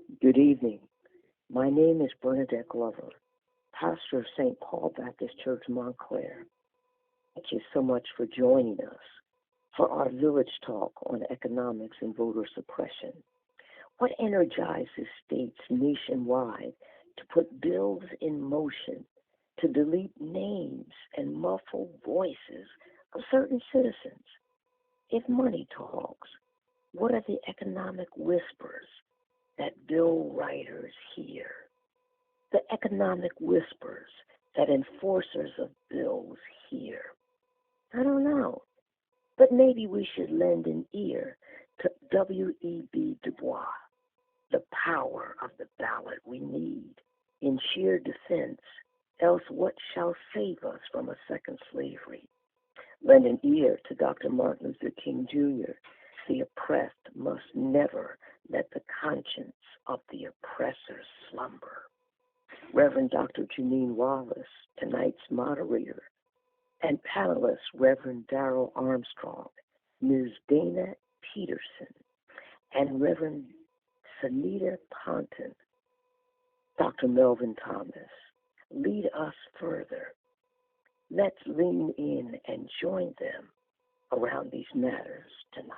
Good evening. My name is Bernadette Glover, pastor of St. Paul Baptist Church, Montclair. Thank you so much for joining us for our village talk on economics and voter suppression. What energizes states nationwide to put bills in motion to delete names and muffle voices of certain citizens? If money talks, what are the economic whispers that bill writers hear? The economic whispers that enforcers of bills hear? I don't know, but maybe we should lend an ear to W.E.B. Du Bois. The power of the ballot we need in sheer defense, else what shall save us from a second slavery? Lend an ear to Dr. Martin Luther King Jr. The oppressed must never let the conscience of the oppressor slumber. Reverend Dr. Janine Wallace, tonight's moderator, and panelists Reverend Darrell Armstrong, Ms. Dana Peterson, and Reverend Sanita Ponton, Dr. Melvin Thomas, lead us further. Let's lean in and join them around these matters tonight.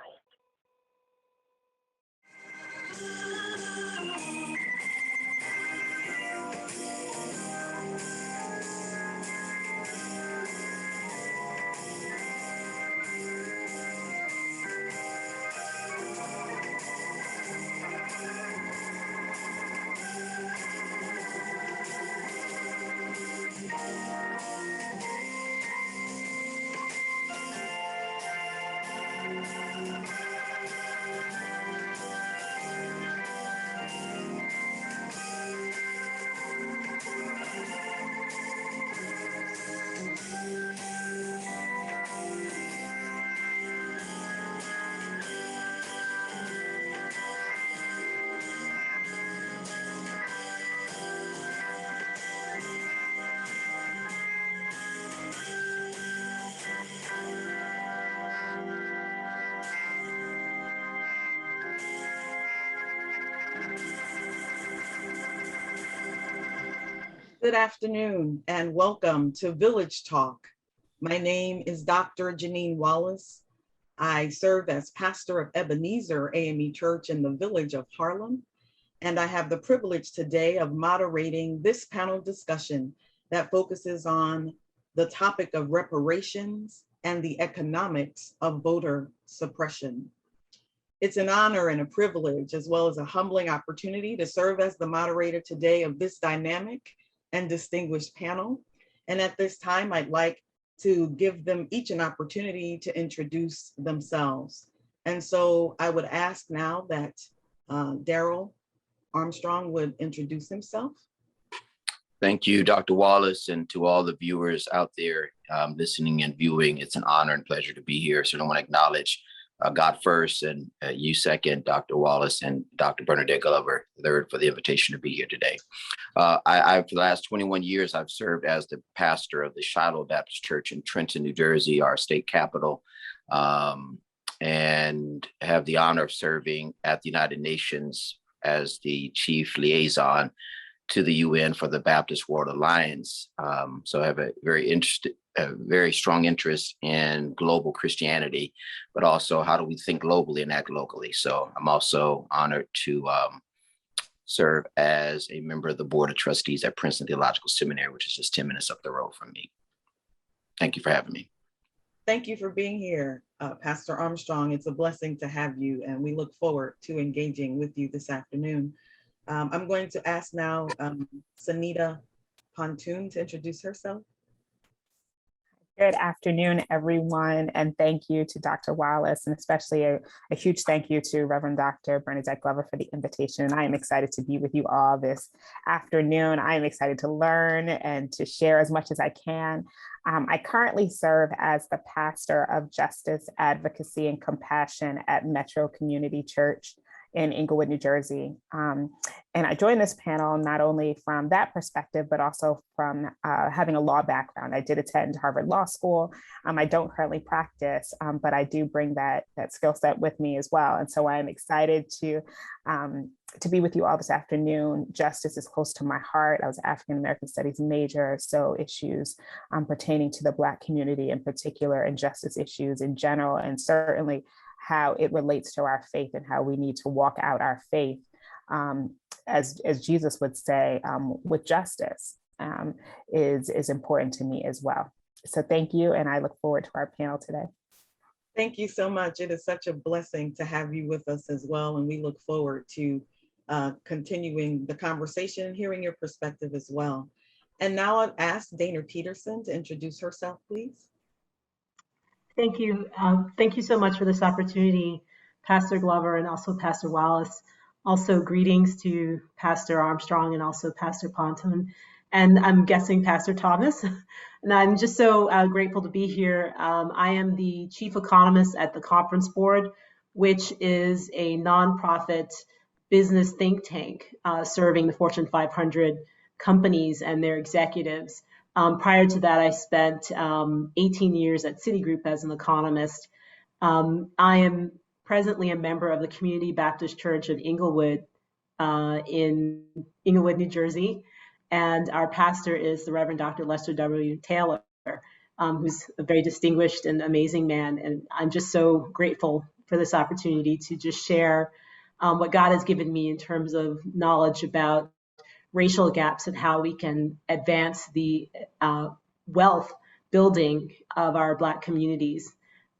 Good afternoon and welcome to Village Talk. My name is Dr. Janine Wallace. I serve as pastor of Ebenezer AME Church in the village of Harlem, and I have the privilege today of moderating this panel discussion that focuses on the topic of reparations and the economics of voter suppression. It's an honor and a privilege, as well as a humbling opportunity, to serve as the moderator today of this dynamic and distinguished panel. And at this time, I'd like to give them each an opportunity to introduce themselves. And so I would ask now that Darrell Armstrong would introduce himself. Thank you, Dr. Wallace, and to all the viewers out there listening and viewing. It's an honor and pleasure to be here. So I want to acknowledge God first, and you second, Dr. Wallace, and Dr. Bernadette Glover third, for the invitation to be here today. For the last 21 years, I've served as the pastor of the Shiloh Baptist Church in Trenton, New Jersey, our state capital, and have the honor of serving at the United Nations as the chief liaison to the UN for the Baptist World Alliance. So I have a very strong interest in global Christianity, but also how do we think globally and act locally. So I'm also honored to serve as a member of the Board of Trustees at Princeton Theological Seminary, which is just 10 minutes up the road from me. Thank you for having me. Thank you for being here, Pastor Armstrong. It's a blessing to have you, and we look forward to engaging with you this afternoon. I'm going to ask now Sanita Pontoon to introduce herself. Good afternoon, everyone, and thank you to Dr. Wallace, and especially a huge thank you to Reverend Dr. Bernadette Glover for the invitation. And I am excited to be with you all this afternoon. I am excited to learn and to share as much as I can. I currently serve as the pastor of Justice, Advocacy, and Compassion at Metro Community Church in Englewood, New Jersey. And I joined this panel not only from that perspective, but also from having a law background. I did attend Harvard Law School. I don't currently practice, but I do bring that skill set with me as well. And so I'm excited to be with you all this afternoon. Justice is close to my heart. I was an African American Studies major, so issues pertaining to the Black community in particular, and justice issues in general, and certainly how it relates to our faith and how we need to walk out our faith, as Jesus would say, with justice, is important to me as well. So thank you, and I look forward to our panel today. Thank you so much. It is such a blessing to have you with us as well, and we look forward to continuing the conversation and hearing your perspective as well. And now I'll ask Dana Peterson to introduce herself, please. Thank you. Thank you so much for this opportunity, Pastor Glover and also Pastor Wallace. Also greetings to Pastor Armstrong and also Pastor Ponton, and I'm guessing Pastor Thomas. And I'm just so grateful to be here. I am the chief economist at the Conference Board, which is a nonprofit business think tank serving the Fortune 500 companies and their executives. Prior to that, I spent 18 years at Citigroup as an economist. I am presently a member of the Community Baptist Church of Englewood in Englewood, New Jersey. And our pastor is the Reverend Dr. Lester W. Taylor, who's a very distinguished and amazing man. And I'm just so grateful for this opportunity to just share what God has given me in terms of knowledge about racial gaps and how we can advance the wealth building of our Black communities.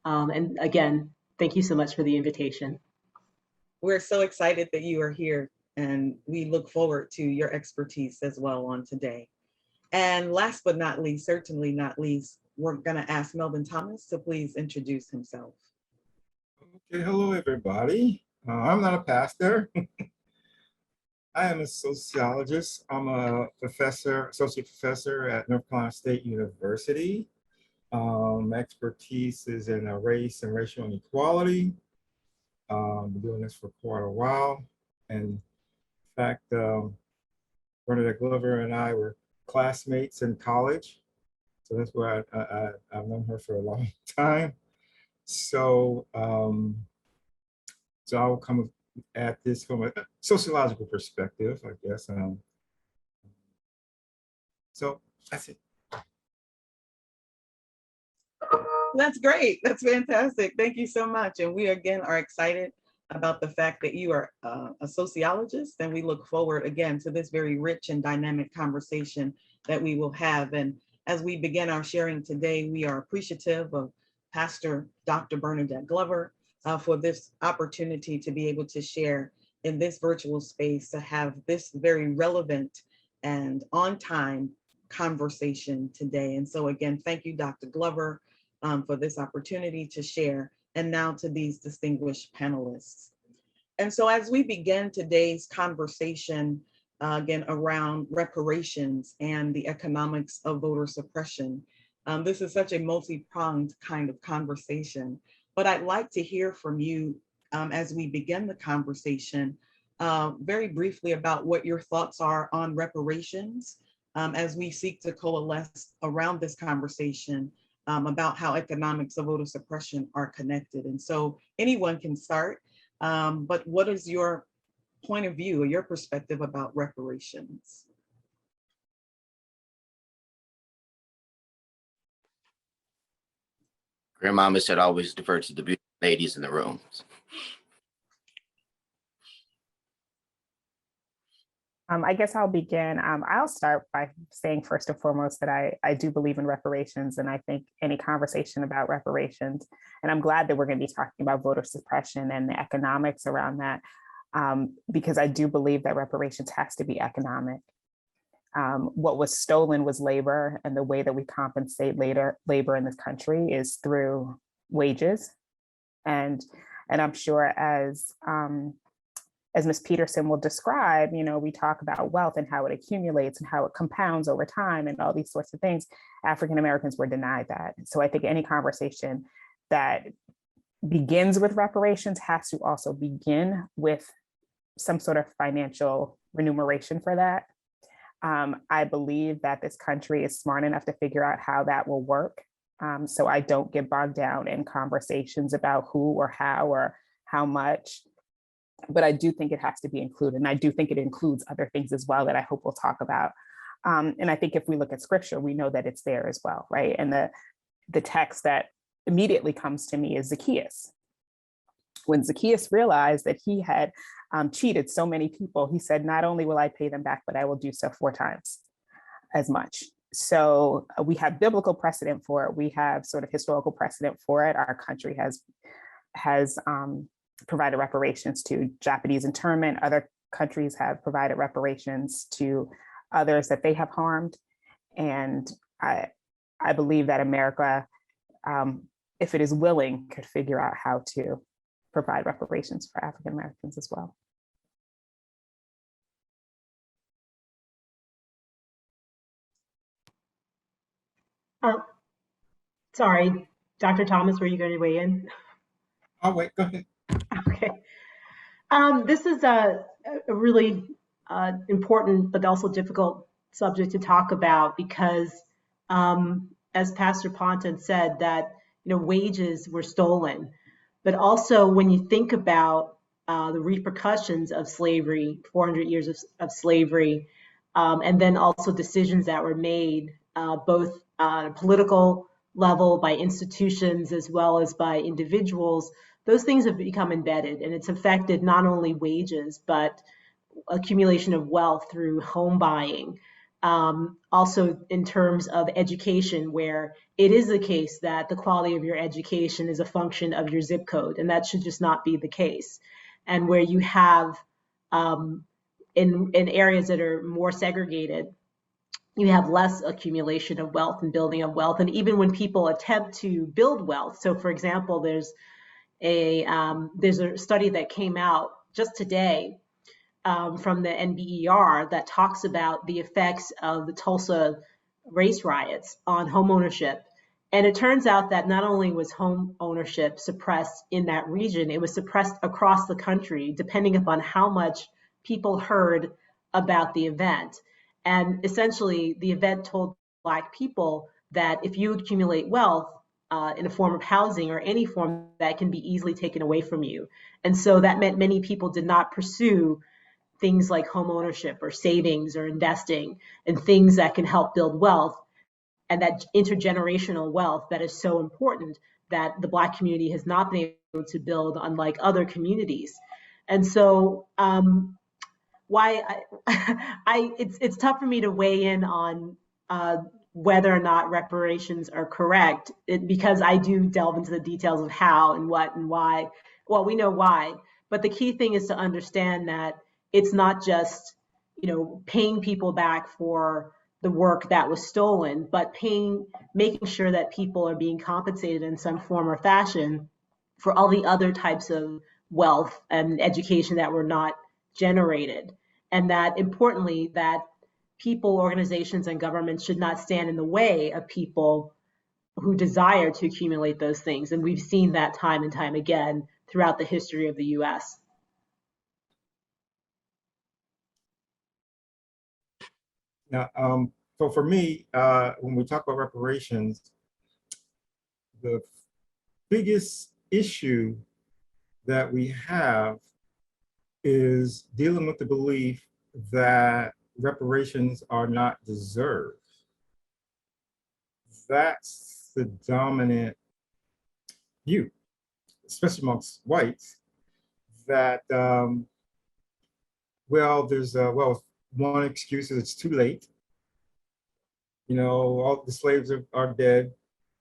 And again, thank you so much for the invitation. We're so excited that you are here, and we look forward to your expertise as well on today. And last but not least, certainly not least, we're going to ask Melvin Thomas to please introduce himself. Okay, hello everybody. I'm not a pastor. I am a sociologist. I'm a professor, associate professor at North Carolina State University. Expertise is in race and racial inequality. Been doing this for quite a while. And in fact, Bernadette Glover and I were classmates in college. So that's where I've known her for a long time. So, so I will come at this from a sociological perspective, I guess. So that's it. That's great. That's fantastic. Thank you so much. And we again are excited about the fact that you are a sociologist, and we look forward again to this very rich and dynamic conversation that we will have. And as we begin our sharing today, we are appreciative of Pastor Dr. Bernadette Glover for this opportunity to be able to share in this virtual space, to have this very relevant and on time conversation today. And so again, thank you, Dr. Glover, for this opportunity to share, and now to these distinguished panelists. And so as we begin today's conversation, again, around reparations and the economics of voter suppression, this is such a multi-pronged kind of conversation, but I'd like to hear from you as we begin the conversation, very briefly about what your thoughts are on reparations as we seek to coalesce around this conversation about how economics of voter suppression are connected. And so anyone can start, but what is your point of view or your perspective about reparations? Grandmama said always defer to the beautiful ladies in the room. I guess I'll begin. I'll start by saying first and foremost that I do believe in reparations, and I think any conversation about reparations, and I'm glad that we're going to be talking about voter suppression and the economics around that, because I do believe that reparations has to be economic. What was stolen was labor, and the way that we compensate labor in this country is through wages. And I'm sure as Ms. Peterson will describe, we talk about wealth and how it accumulates and how it compounds over time and all these sorts of things. African Americans were denied that. So I think any conversation that begins with reparations has to also begin with some sort of financial remuneration for that. I believe that this country is smart enough to figure out how that will work. So I don't get bogged down in conversations about who or how much, but I do think it has to be included. And I do think it includes other things as well that I hope we'll talk about. And I think if we look at scripture, we know that it's there as well, right? And the text that immediately comes to me is Zacchaeus. When Zacchaeus realized that he had cheated so many people, he said, not only will I pay them back, but I will do so 4 times as much. So we have biblical precedent for it. We have sort of historical precedent for it. Our country has provided reparations to Japanese internment. Other countries have provided reparations to others that they have harmed. And I believe that America, if it is willing, could figure out how to provide reparations for African Americans as well. Sorry, Dr. Thomas, were you going to weigh in? Oh, wait, go ahead. Okay. This is a really important but also difficult subject to talk about because, as Pastor Ponton said, that wages were stolen, but also when you think about the repercussions of slavery, 400 years of slavery, and then also decisions that were made both on a political level by institutions as well as by individuals, those things have become embedded, and it's affected not only wages, but accumulation of wealth through home buying. Also in terms of education, where it is the case that the quality of your education is a function of your zip code, and that should just not be the case. And where you have, in areas that are more segregated, you have less accumulation of wealth and building of wealth. And even when people attempt to build wealth, so for example, there's a study that came out just today from the NBER that talks about the effects of the Tulsa race riots on home ownership. And it turns out that not only was home ownership suppressed in that region, it was suppressed across the country, depending upon how much people heard about the event. And essentially, the event told Black people that if you accumulate wealth in a form of housing or any form, that can be easily taken away from you. And so that meant many people did not pursue things like home ownership or savings or investing and things that can help build wealth, and that intergenerational wealth that is so important that the Black community has not been able to build, unlike other communities. And so it's tough for me to weigh in on whether or not reparations are correct, because I do delve into the details of how and what and why. Well, we know why, but the key thing is to understand that it's not just, paying people back for the work that was stolen, but making sure that people are being compensated in some form or fashion for all the other types of wealth and education that were not generated. And that importantly, that people, organizations, and governments should not stand in the way of people who desire to accumulate those things. And we've seen that time and time again throughout the history of the US. Now, so for me, when we talk about reparations, the biggest issue that we have is dealing with the belief that reparations are not deserved. That's the dominant view, especially amongst whites, that, one excuse is it's too late. All the slaves are dead.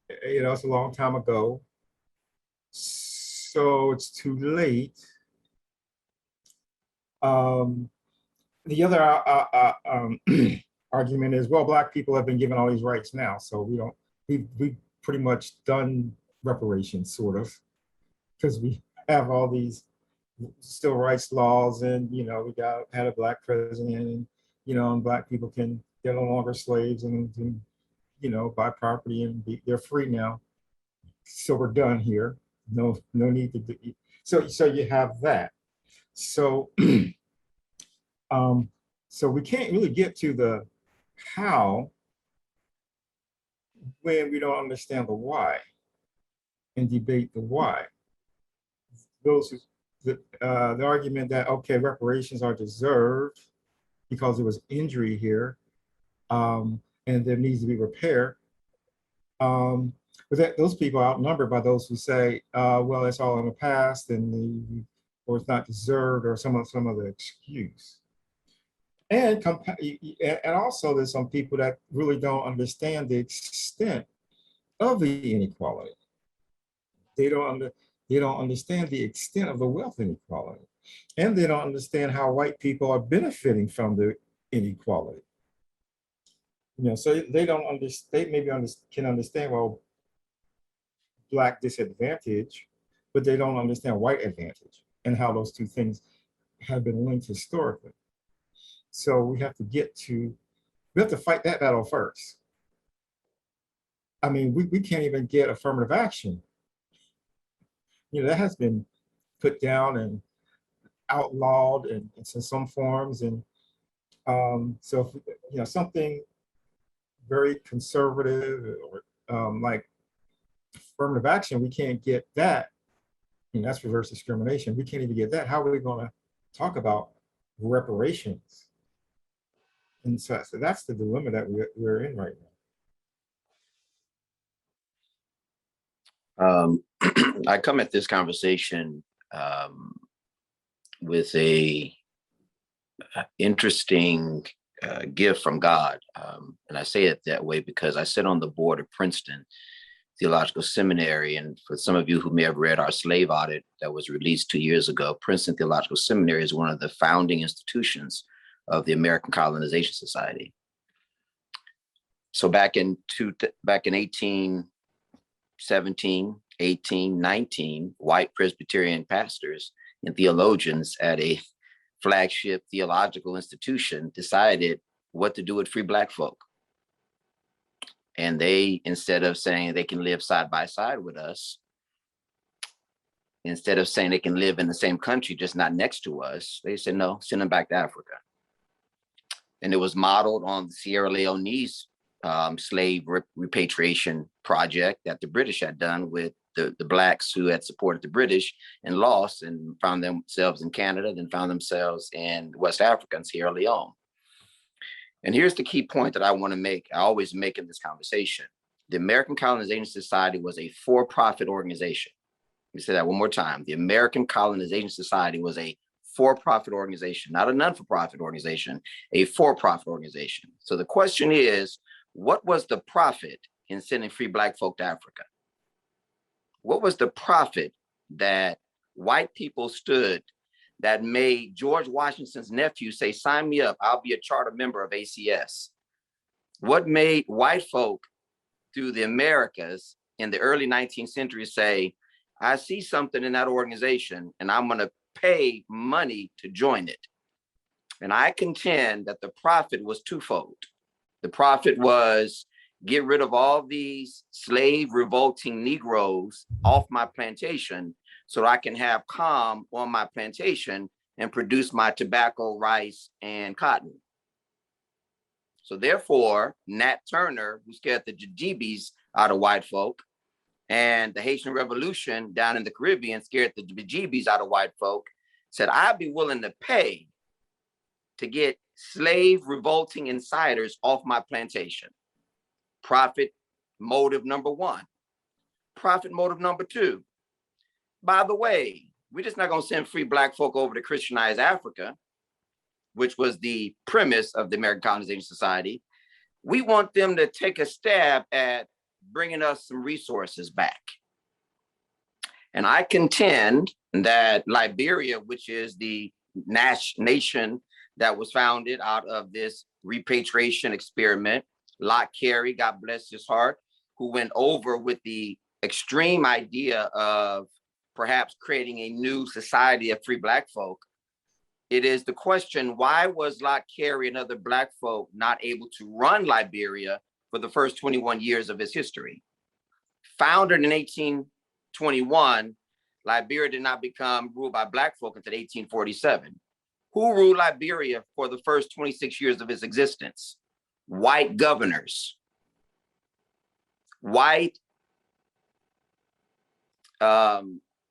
It's a long time ago. So it's too late. The other argument is, well, Black people have been given all these rights now, so we've pretty much done reparations, sort of, because we have all these civil rights laws, and we had a Black president, and and Black people they're no longer slaves, and buy property, and they're free now. So we're done here. No need to do. So you have that. So So we can't really get to the how when we don't understand the why and debate the why. Those the argument that, okay, reparations are deserved because there was injury here, and there needs to be repair. But those people are outnumbered by those who say, well, it's all in the past, and or it's not deserved, or some other excuse. And also there's some people that really don't understand the extent of the inequality. They don't understand the extent of the wealth inequality, and they don't understand how white people are benefiting from the inequality. So they don't understand. They maybe can understand, well, Black disadvantage, but they don't understand white advantage and how those two things have been linked historically. So we have to fight that battle first. I mean, we can't even get affirmative action. That has been put down and outlawed in some forms. And so, something very conservative or like affirmative action, we can't get that. That's reverse discrimination. We can't even get that. How are we going to talk about reparations? And so that's the dilemma that we're in right now. I come at this conversation with a interesting gift from God. And I say it that way because I sit on the board of Princeton Theological Seminary. And for some of you who may have read our slave audit that was released 2 years ago, Princeton Theological Seminary is one of the founding institutions of the American Colonization Society. So back in 1817, 1819, white Presbyterian pastors and theologians at a flagship theological institution decided what to do with free Black folk. And they, instead of saying they can live side by side with us, instead of saying they can live in the same country, just not next to us, they said, no, send them back to Africa. And it was modeled on the Sierra Leone's slave repatriation project that the British had done with the Blacks who had supported the British and lost and found themselves in Canada, then found themselves in West Africa and Sierra Leone. And here's the key point that I want to make. I always make in this conversation. The American Colonization Society was a for-profit organization. Let me say that one more time. The American Colonization Society was a for-profit organization, not a non-for-profit organization, a for-profit organization. So the question is, what was the profit in sending free Black folk to Africa? What was the profit that white people stood that made George Washington's nephew say, sign me up, I'll be a charter member of ACS? What made white folk through the Americas in the early 19th century say, I see something in that organization and I'm gonna pay money to join it? And I contend that the profit was twofold. The profit was get rid of all these slave revolting Negroes off my plantation so that I can have calm on my plantation and produce my tobacco, rice, and cotton. So therefore, Nat Turner, who scared the Jajibis out of white folk, and the Haitian Revolution down in the Caribbean scared the Jajibis out of white folk, said, I'd be willing to pay to get slave revolting insiders off my plantation. Profit motive number one. Profit motive number two. By the way, we're just not going to send free Black folk over to Christianize Africa, which was the premise of the American Colonization Society. We want them to take a stab at bringing us some resources back. And I contend that Liberia, which is the nation that was founded out of this repatriation experiment, Locke Carey, God bless his heart, who went over with the extreme idea of perhaps creating a new society of free Black folk. It is the question, why was Locke Carey and other Black folk not able to run Liberia for the first 21 years of its history? Founded in 1821, Liberia did not become ruled by Black folk until 1847. Who ruled Liberia for the first 26 years of its existence? White governors, white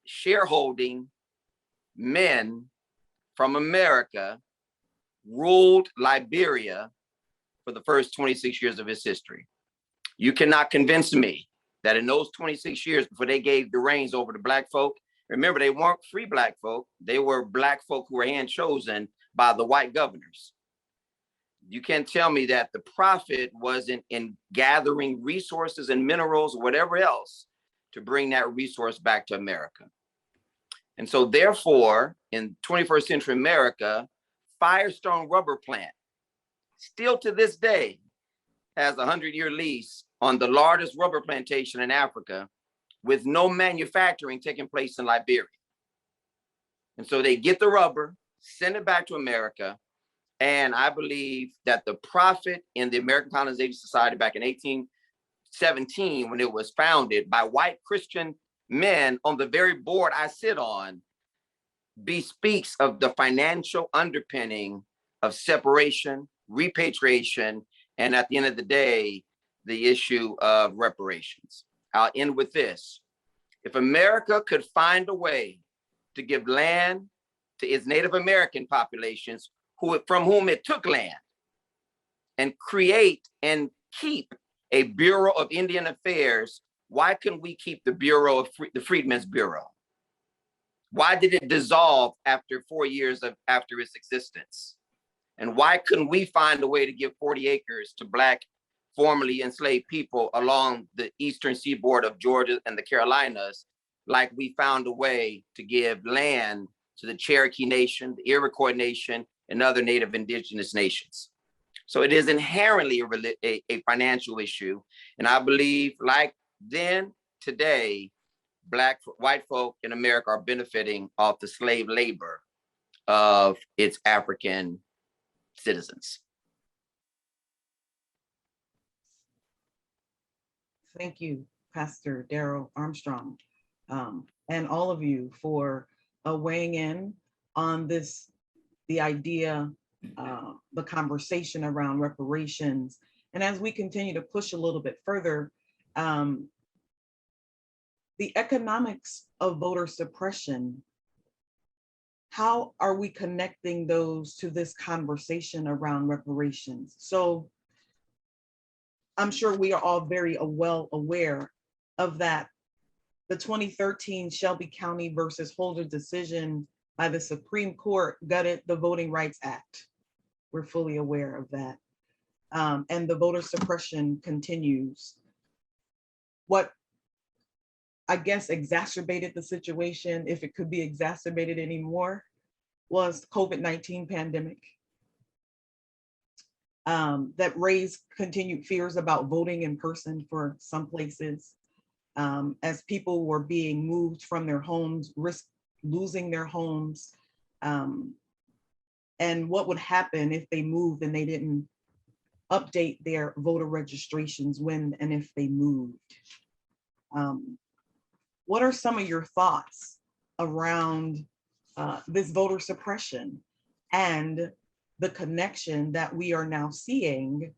shareholding men from America ruled Liberia for the first 26 years of its history. You cannot convince me that in those 26 years before they gave the reins over to Black folk, remember, they weren't free Black folk. They were Black folk who were hand chosen by the white governors. You can't tell me that the profit wasn't in gathering resources and minerals or whatever else to bring that resource back to America. And so therefore, in 21st century America, Firestone Rubber Plant, still to this day, has a 100-year lease on the largest rubber plantation in Africa with no manufacturing taking place in Liberia. And so they get the rubber, send it back to America. And I believe that the profit in the American Colonization Society back in 1817, when it was founded by white Christian men on the very board I sit on, bespeaks of the financial underpinning of separation, repatriation, and at the end of the day, the issue of reparations. I'll end with this. If America could find a way to give land to its Native American populations from whom it took land, and create and keep a Bureau of Indian Affairs, why couldn't we keep the Bureau of the Freedmen's Bureau? Why did it dissolve after 4 years after its existence? And why couldn't we find a way to give 40 acres to Black formerly enslaved people along the eastern seaboard of Georgia and the Carolinas, like we found a way to give land to the Cherokee Nation, the Iroquois Nation, and other Native indigenous nations? So it is inherently a financial issue. And I believe, like then, today, white folk in America are benefiting off the slave labor of its African citizens. Thank you, Pastor Darrell Armstrong, and all of you for weighing in on the idea, the conversation around reparations. And as we continue to push a little bit further, the economics of voter suppression, how are we connecting those to this conversation around reparations? So I'm sure we are all very well aware of that. The 2013 Shelby County versus Holder decision by the Supreme Court gutted the Voting Rights Act. We're fully aware of that. And the voter suppression continues. What I guess exacerbated the situation, if it could be exacerbated anymore, was COVID-19 pandemic. That raised continued fears about voting in person for some places, as people were being moved from their homes, risk losing their homes, and what would happen if they moved and they didn't update their voter registrations when and if they moved. What are some of your thoughts around this voter suppression and the connection that we are now seeing,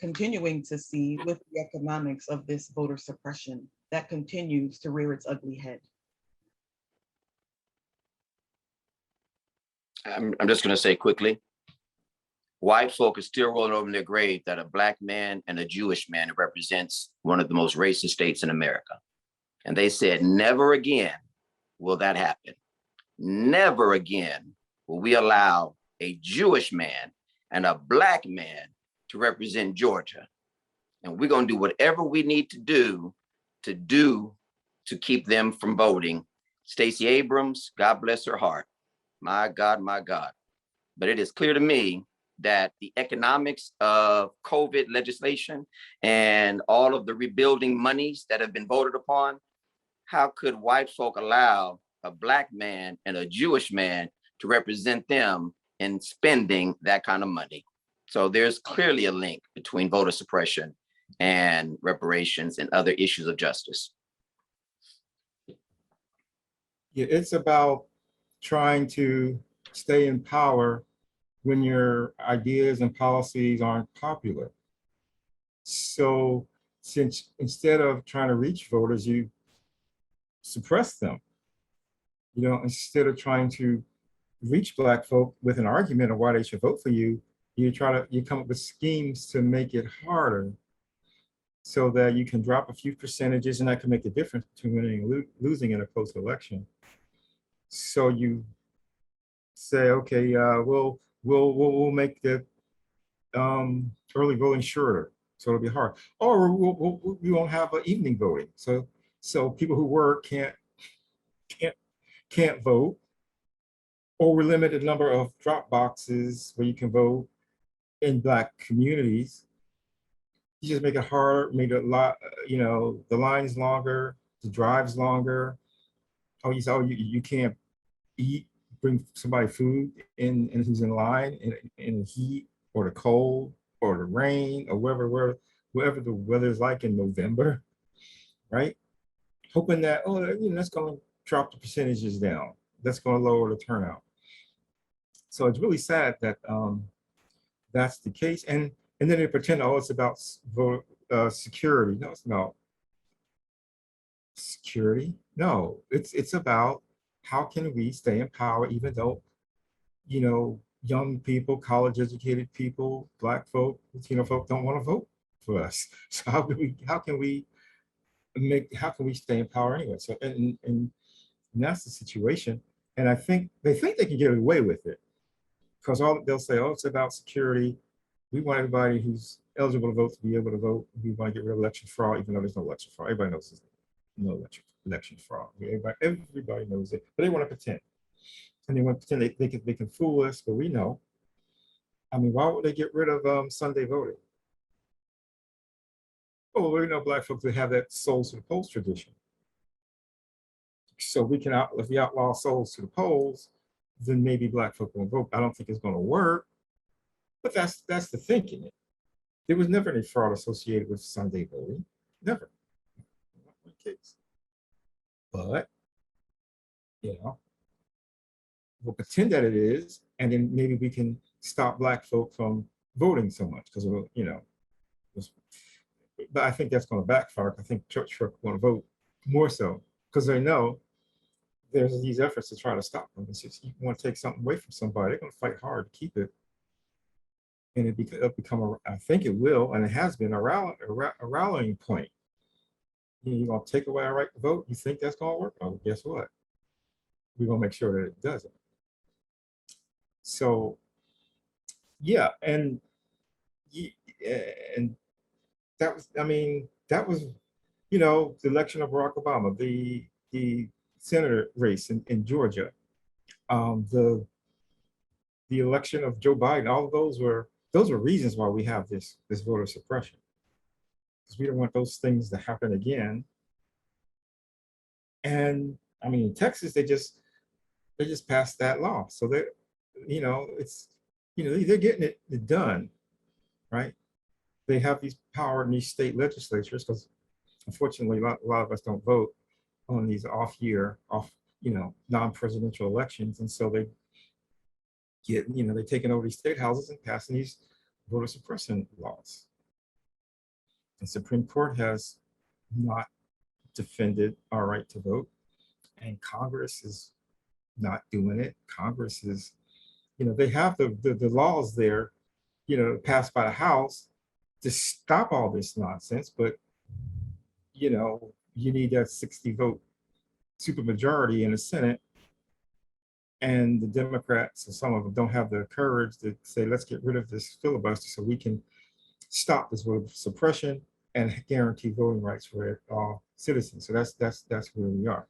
continuing to see with the economics of this voter suppression that continues to rear its ugly head? I'm just going to say quickly, white folk are still rolling over in their grave that a Black man and a Jewish man represents one of the most racist states in America. And they said, never again will that happen. Never again will we allow a Jewish man and a Black man to represent Georgia. And we're going to do whatever we need to do to keep them from voting. Stacey Abrams, God bless her heart. My God, my God. But it is clear to me that the economics of COVID legislation and all of the rebuilding monies that have been voted upon, how could white folk allow a Black man and a Jewish man to represent them in spending that kind of money? So there's clearly a link between voter suppression and reparations and other issues of justice. Yeah, it's about trying to stay in power when your ideas and policies aren't popular. So since instead of trying to reach voters, you suppress them, instead of trying to reach Black folk with an argument of why they should vote for you, you come up with schemes to make it harder so that you can drop a few percentages, and that can make a difference between winning and losing in a close election. So you say, okay, we'll make the early voting shorter, so it'll be hard, or we won't have evening voting, so people who work can't vote, or we limit the number of drop boxes where you can vote in Black communities. You just make it harder, make it a lot, the lines longer, the drives longer. Oh, you can't bring somebody food in who's in line in the heat or the cold or the rain or wherever the weather is like in November, right? Hoping that, that's going to drop the percentages down. That's going to lower the turnout. So it's really sad that that's the case. And then they pretend, it's about security. No, it's not security. No, it's about how can we stay in power, even though, young people, college educated people, Black folk, Latino folk don't want to vote for us. So how can we stay in power anyway? So and that's the situation. And I think they can get away with it because they'll say, it's about security. We want everybody who's eligible to vote to be able to vote. We want to get rid of election fraud, even though there's no election fraud. Everybody knows there's no election fraud. Everybody knows it, but they want to pretend. And they want to pretend they can fool us, but we know. I mean, why would they get rid of Sunday voting? Oh, we know Black folks that have that souls to the polls tradition. So if we outlaw souls to the polls, then maybe Black folk won't vote. I don't think it's going to work, but that's the thinking. There was never any fraud associated with Sunday voting, never. Not my case. But we'll pretend that it is, and then maybe we can stop Black folk from voting so much because but I think that's going to backfire. I think church folk want to vote more so because they know there's these efforts to try to stop them. It's just, you want to take something away from somebody, they're going to fight hard to keep it. And it'll become, I think it will, and it has been a rallying point. You're going to take away our right to vote? You think that's going to work? Oh, guess what? We're going to make sure that it doesn't. So, yeah, and that was, the election of Barack Obama, the senator race in Georgia, the election of Joe Biden. All of those were reasons why we have this voter suppression, because we don't want those things to happen again. And in Texas, they just passed that law, so they're getting it done, right? They have these power in these state legislatures because, unfortunately, a lot of us don't vote on these non-presidential elections, and so they they're taking over these state houses and passing these voter suppression laws. The Supreme Court has not defended our right to vote, and Congress is not doing it. Congress is, they have the laws there, passed by the House to stop all this nonsense, but you need that 60 vote supermajority in the Senate, and the Democrats, or some of them, don't have the courage to say, let's get rid of this filibuster so we can stop this voter suppression and guarantee voting rights for all citizens. So that's where we are.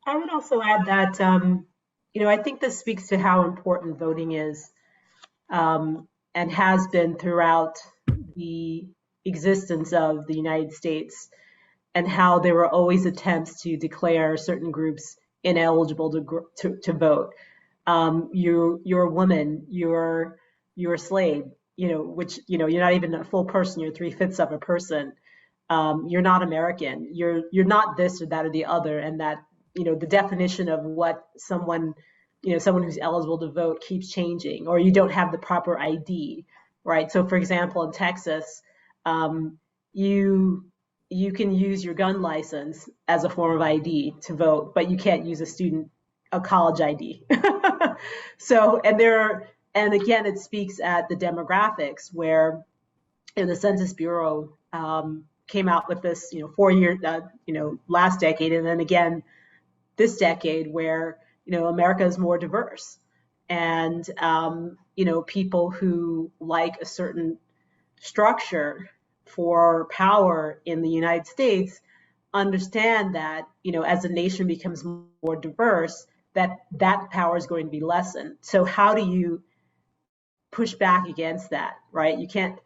I would also add that, I think this speaks to how important voting is, and has been throughout the existence of the United States, and how there were always attempts to declare certain groups ineligible to vote. You're a woman, you're a slave, which, you're not even a full person, you're 3/5 of a person. You're not American, you're not this or that or the other, and that, the definition of what someone who's eligible to vote keeps changing, or you don't have the proper ID, right? So for example, in Texas, you can use your gun license as a form of ID to vote, but you can't use a college ID. So, and again, it speaks at the demographics where the Census Bureau came out with this, 4-year, last decade, and then again this decade, where America is more diverse, and people who like a certain structure for power in the United States understand that as a nation becomes more diverse, that power is going to be lessened. So how do you push back against that, right? You can't,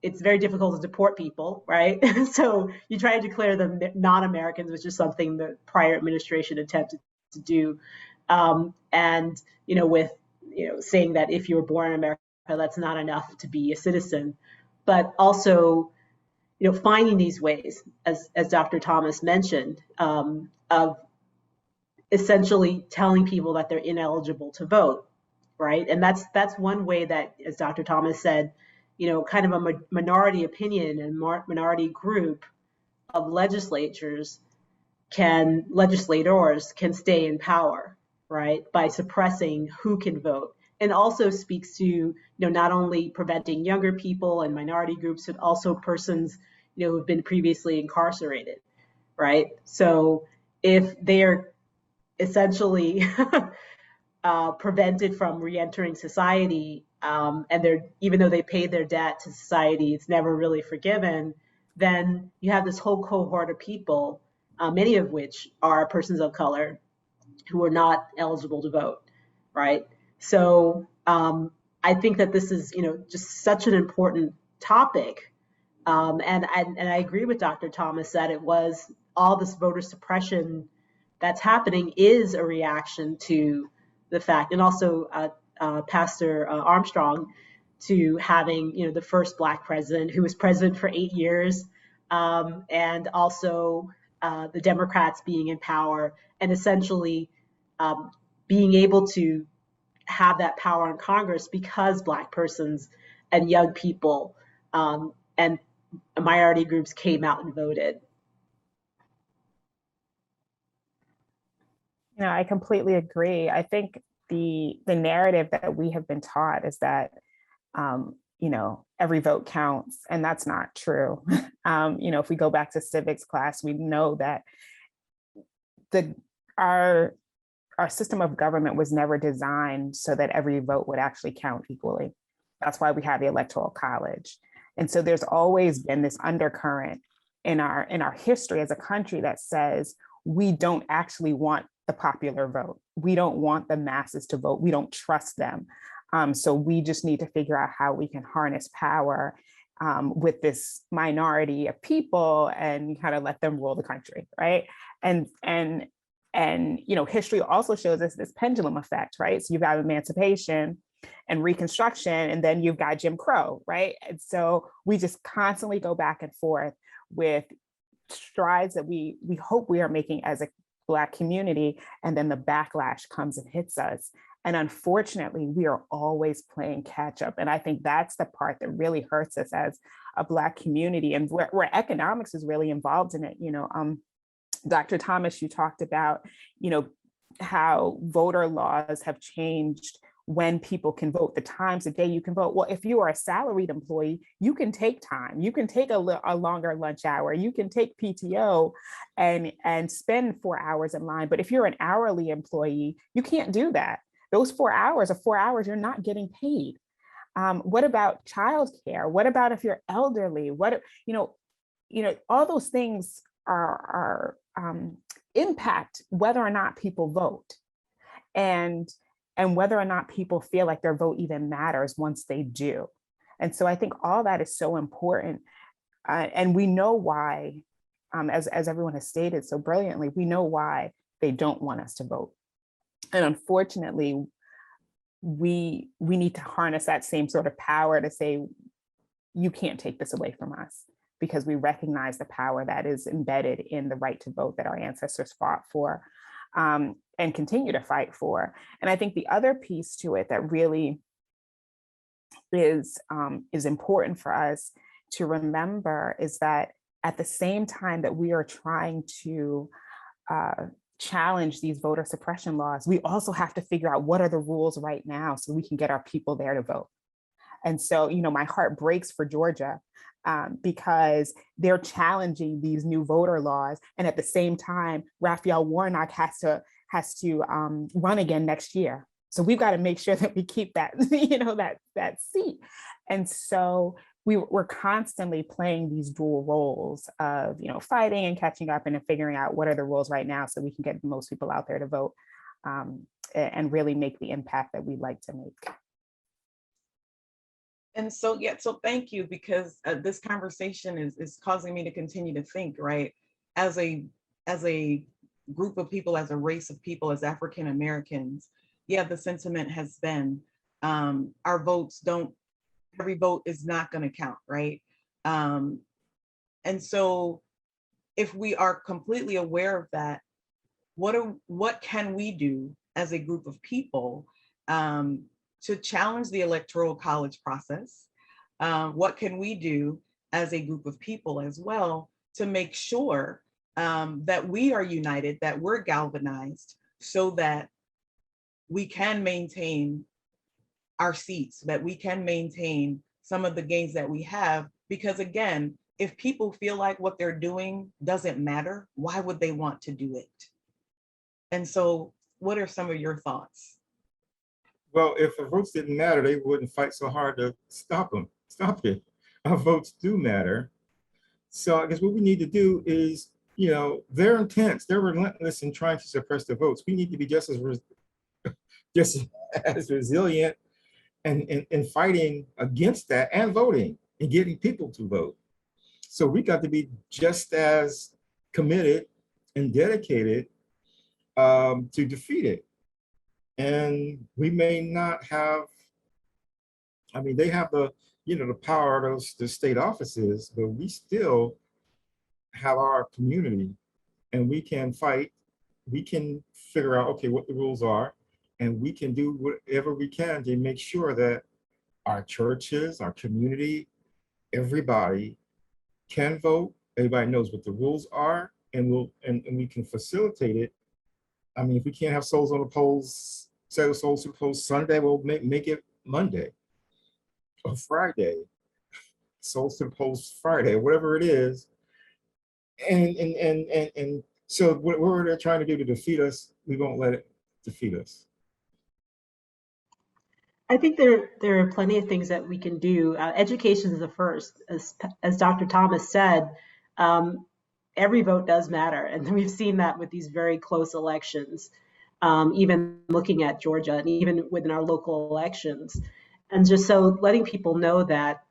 it's very difficult to deport people, right? So you try to declare them non-Americans, which is something the prior administration attempted to do. And, with, saying that if you were born in America, that's not enough to be a citizen. But also, finding these ways, as Dr. Thomas mentioned, of essentially telling people that they're ineligible to vote, right? And that's one way that, as Dr. Thomas said, kind of a minority opinion and minority group of legislators can stay in power, right? By suppressing who can vote. And also speaks to, not only preventing younger people and minority groups, but also persons, who have been previously incarcerated, right? So if they are essentially prevented from reentering society, and even though they paid their debt to society, it's never really forgiven, then you have this whole cohort of people, many of which are persons of color, who are not eligible to vote, right? So I think that this is, just such an important topic. And I agree with Dr. Thomas that it was all this voter suppression that's happening is a reaction to the fact, and also Pastor Armstrong, to having, the first Black president who was president for 8 years, and also the Democrats being in power and essentially being able to have that power in Congress because Black persons and young people and minority groups came out and voted. I completely agree. I think the narrative that we have been taught is that, every vote counts, and that's not true. If we go back to civics class, we know that our system of government was never designed so that every vote would actually count equally. That's why we have the Electoral College. And so there's always been this undercurrent in our history as a country that says we don't actually want the popular vote. We don't want the masses to vote. We don't trust them. So we just need to figure out how we can harness power with this minority of people and kind of let them rule the country, right? And history also shows us this pendulum effect, right? So you've got emancipation and Reconstruction, and then you've got Jim Crow, right? And so we just constantly go back and forth with strides that we hope we are making as a Black community, and then the backlash comes and hits us. And unfortunately, we are always playing catch up. And I think that's the part that really hurts us as a Black community, and where economics is really involved in it. Dr. Thomas, you talked about, how voter laws have changed when people can vote, the times of day you can vote. Well, if you are a salaried employee, you can take time, you can take a longer lunch hour, you can take PTO and spend 4 hours in line. But if you're an hourly employee, you can't do that. Those 4 hours are 4 hours you're not getting paid. What about childcare? What about if you're elderly? All those things are impact whether or not people vote, and whether or not people feel like their vote even matters once they do. And so I think all that is so important. And we know why, as everyone has stated so brilliantly, we know why they don't want us to vote. And unfortunately, we need to harness that same sort of power to say, you can't take this away from us, because we recognize the power that is embedded in the right to vote that our ancestors fought for. and continue to fight for. And I think the other piece to it that really is important for us to remember is that at the same time that we are trying to challenge these voter suppression laws, we also have to figure out what are the rules right now so we can get our people there to vote. And so, my heart breaks for Georgia because they're challenging these new voter laws. And at the same time, Raphael Warnock has to run again next year. So we've got to make sure that we keep that, that seat. And so we're constantly playing these dual roles of, fighting and catching up and figuring out what are the rules right now so we can get most people out there to vote and really make the impact that we'd like to make. And so, so thank you, because this conversation is causing me to continue to think, right? As a group of people, as a race of people, as African Americans, the sentiment has been our votes every vote is not going to count, right? And so if we are completely aware of that, what can we do as a group of people to challenge the electoral college process? What can we do as a group of people as well to make sure that we are united, that we're galvanized, so that we can maintain our seats, that we can maintain some of the gains that we have? Because again, if people feel like what they're doing doesn't matter, why would they want to do it? And so what are some of your thoughts? Well, if the votes didn't matter, they wouldn't fight so hard to stop it. Our votes do matter. So I guess what we need to do is, they're intense, they're relentless in trying to suppress the votes. We need to be just as resilient and fighting against that and voting and getting people to vote. So we got to be just as committed and dedicated to defeat it. And we may not have, they have the power of the state offices, but we still have our community, and we can fight. We can figure out, okay, what the rules are, and we can do whatever we can to make sure that our churches, our community, everybody can vote. Everybody knows what the rules are, and we can facilitate it. If we can't have souls on the polls, souls to the polls Sunday, we'll make it Monday or Friday, souls to the polls Friday, whatever it is. And so whatever they're trying to do to defeat us, we won't let it defeat us. I think there are plenty of things that we can do. Education is the first, as Dr. Thomas said. Every vote does matter, and we've seen that with these very close elections. Even looking at Georgia, and even within our local elections, and just so letting people know that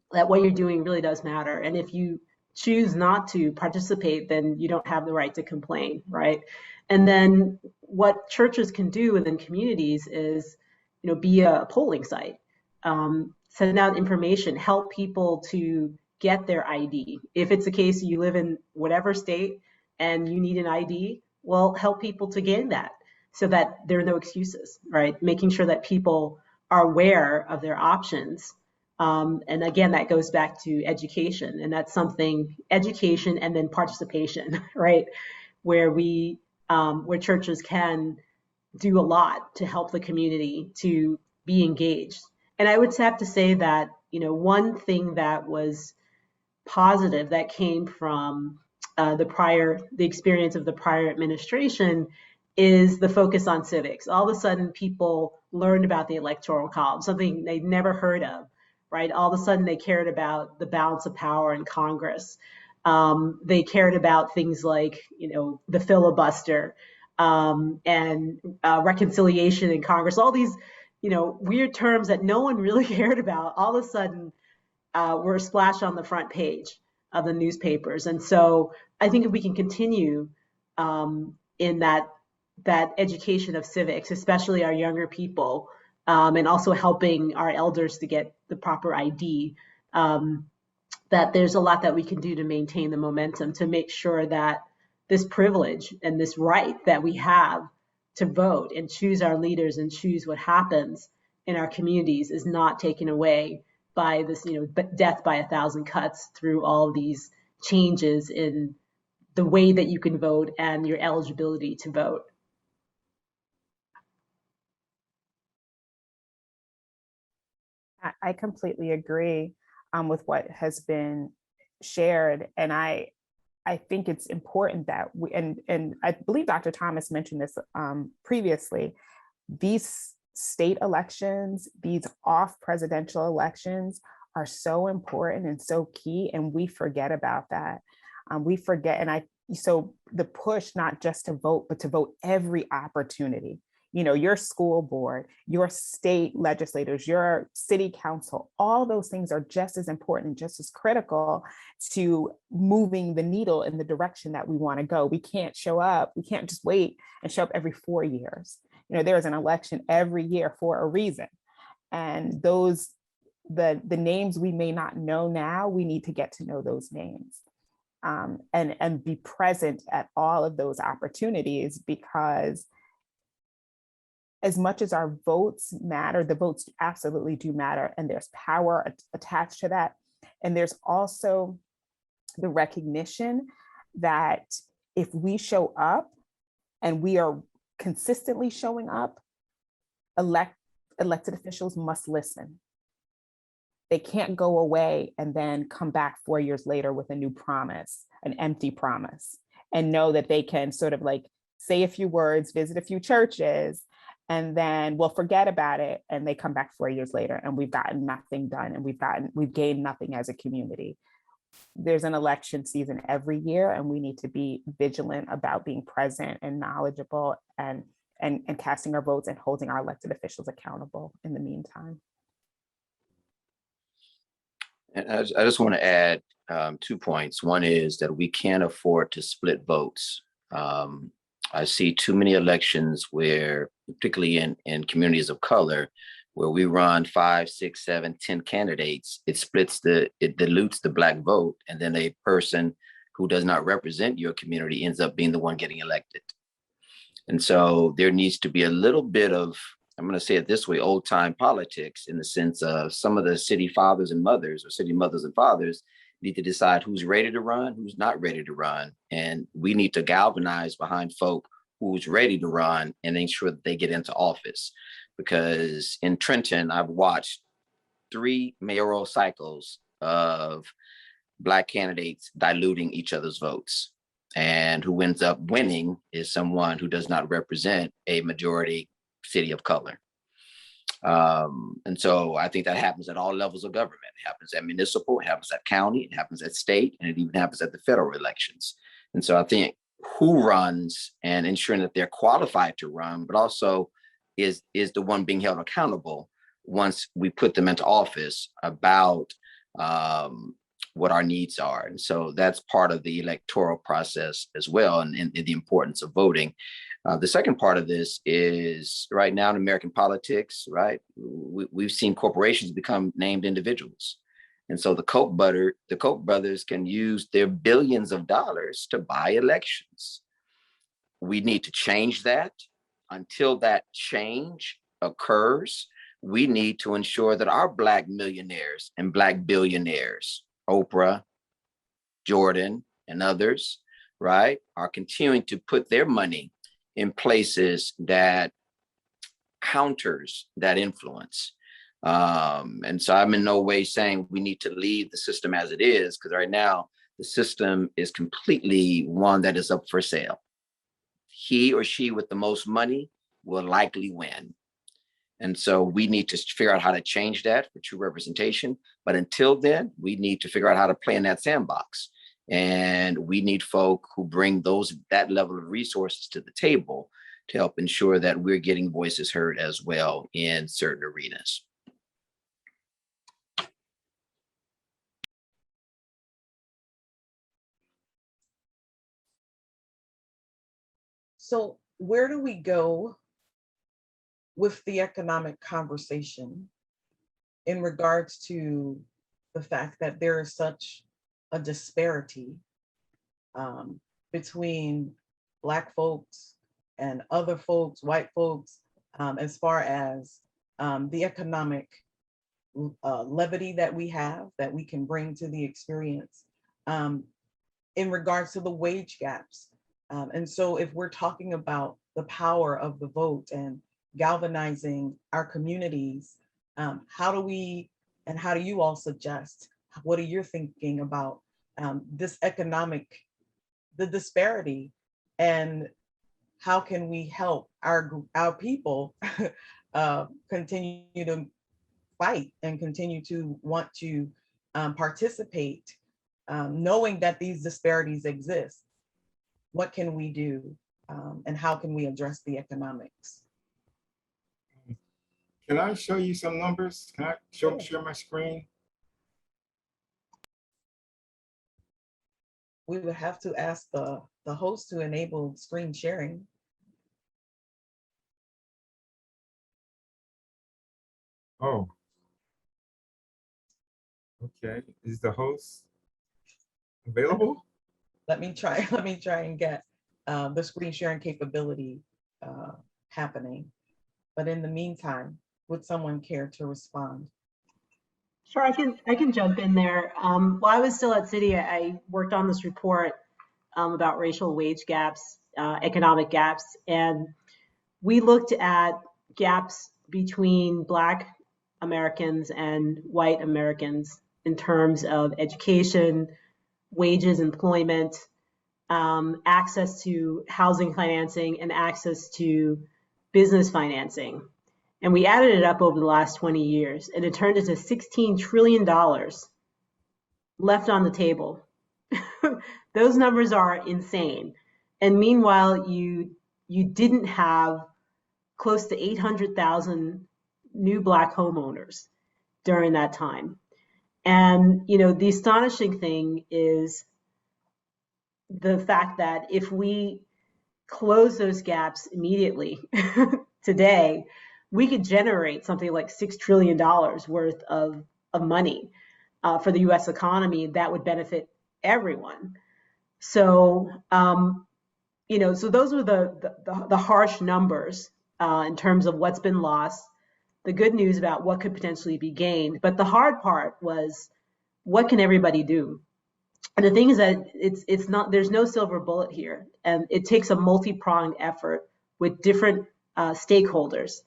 what you're doing really does matter. And if you choose not to participate, then you don't have the right to complain, right? And then what churches can do within communities is, be a polling site, send out information, help people to get their ID. If it's the case you live in whatever state and you need an ID, well, help people to gain that so that there are no excuses, right? Making sure that people are aware of their options. And again, that goes back to education, and that's something, education and then participation, right? Where where churches can do a lot to help the community to be engaged. And I would have to say that, one thing that was positive that came from the experience of the prior administration is the focus on civics. All of a sudden, people learned about the Electoral College, something they'd never heard of, right? All of a sudden, they cared about the balance of power in Congress. They cared about things like, the filibuster and reconciliation in Congress. All these, weird terms that no one really cared about. All of a sudden, were a splash on the front page of the newspapers. And so I think if we can continue in that education of civics, especially our younger people, and also helping our elders to get the proper ID, that there's a lot that we can do to maintain the momentum, to make sure that this privilege and this right that we have to vote and choose our leaders and choose what happens in our communities is not taken away by this, death by 1,000 cuts through all these changes in the way that you can vote and your eligibility to vote. I completely agree with what has been shared, and I think it's important that we, and I believe Dr. Thomas mentioned this previously, these state elections, these off presidential elections are so important and so key, and we forget about that. We forget, so the push not just to vote, but to vote every opportunity. Your school board, your state legislators, your city council, all those things are just as important, just as critical to moving the needle in the direction that we want to go. We can't show up. We can't just wait and show up every 4 years. There's an election every year for a reason. And the names we may not know now, we need to get to know those names and be present at all of those opportunities, because as much as our votes matter, the votes absolutely do matter, and there's power attached to that. And there's also the recognition that if we show up and we are consistently showing up, elected officials must listen. They can't go away and then come back 4 years later with a new promise, an empty promise, and know that they can sort of like say a few words, visit a few churches, and then we'll forget about it. And they come back 4 years later and we've gotten nothing done, and we've gained nothing as a community. There's an election season every year, and we need to be vigilant about being present and knowledgeable and casting our votes and holding our elected officials accountable in the meantime. And I just want to add 2 points. One is that we can't afford to split votes. I see too many elections where, particularly in communities of color, where we run 5, 6, 7, 10 candidates, it dilutes the Black vote. And then a person who does not represent your community ends up being the one getting elected. And so there needs to be a little bit of, I'm going to say it this way, old time politics, in the sense of some of the city fathers and mothers, or city mothers and fathers, need to decide who's ready to run, who's not ready to run. And we need to galvanize behind folk who's ready to run and ensure that they get into office. Because in Trenton, I've watched 3 mayoral cycles of Black candidates diluting each other's votes. And who ends up winning is someone who does not represent a majority city of color. And so I think that happens at all levels of government. It happens at municipal, it happens at county, it happens at state, and it even happens at the federal elections. And so I think who runs and ensuring that they're qualified to run, but also is the one being held accountable once we put them into office about what our needs are. And so that's part of the electoral process as well, and the importance of voting. The second part of this is, right now in American politics, right, we've seen corporations become named individuals. And so the Koch brothers can use their billions of dollars to buy elections. We need to change that. Until that change occurs, we need to ensure that our Black millionaires and Black billionaires, Oprah, Jordan, and others, right, are continuing to put their money in places that counters that influence. And so I'm in no way saying we need to leave the system as it is, because right now the system is completely one that is up for sale. He or she with the most money will likely win. And so we need to figure out how to change that for true representation. But until then, we need to figure out how to play in that sandbox. And we need folk who bring that level of resources to the table to help ensure that we're getting voices heard as well in certain arenas. So where do we go with the economic conversation in regards to the fact that there is such a disparity between Black folks and other folks, white folks, as far as the economic levity that we have, that we can bring to the experience in regards to the wage gaps. And so if we're talking about the power of the vote and galvanizing our communities, how do we, and how do you all suggest, what are you thinking about this economic, the disparity, and how can we help our people continue to fight and continue to want to participate, knowing that these disparities exist? What can we do, and how can we address the economics? Can I show you some numbers? Can I share my screen? We would have to ask the host to enable screen sharing. Oh. Okay, is the host available? Let me try and get the screen sharing capability happening. But in the meantime, would someone care to respond? Sure, I can jump in there. While I was still at Citi, I worked on this report about racial wage gaps, economic gaps, and we looked at gaps between Black Americans and white Americans in terms of education, wages, employment, access to housing financing, and access to business financing. And we added it up over the last 20 years, and it turned into $16 trillion left on the table. Those numbers are insane. And meanwhile, you didn't have close to 800,000 new Black homeowners during that time. And, the astonishing thing is the fact that if we close those gaps immediately today, we could generate something like $6 trillion worth of money for the US economy that would benefit everyone. So, so those were the harsh numbers in terms of what's been lost, the good news about what could potentially be gained. But the hard part was, what can everybody do? And the thing is that it's not, there's no silver bullet here. And it takes a multi-pronged effort with different stakeholders,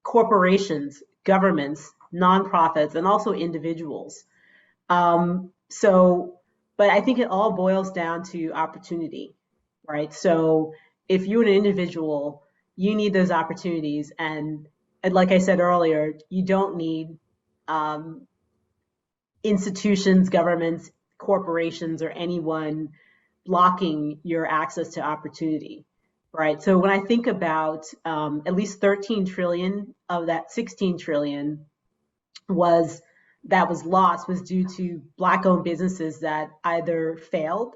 corporations, governments, nonprofits, and also individuals. But I think it all boils down to opportunity, right? So if you're an individual, you need those opportunities. And like I said earlier, you don't need institutions, governments, corporations, or anyone blocking your access to opportunity, right? So when I think about at least 13 trillion of that 16 trillion was lost was due to Black-owned businesses that either failed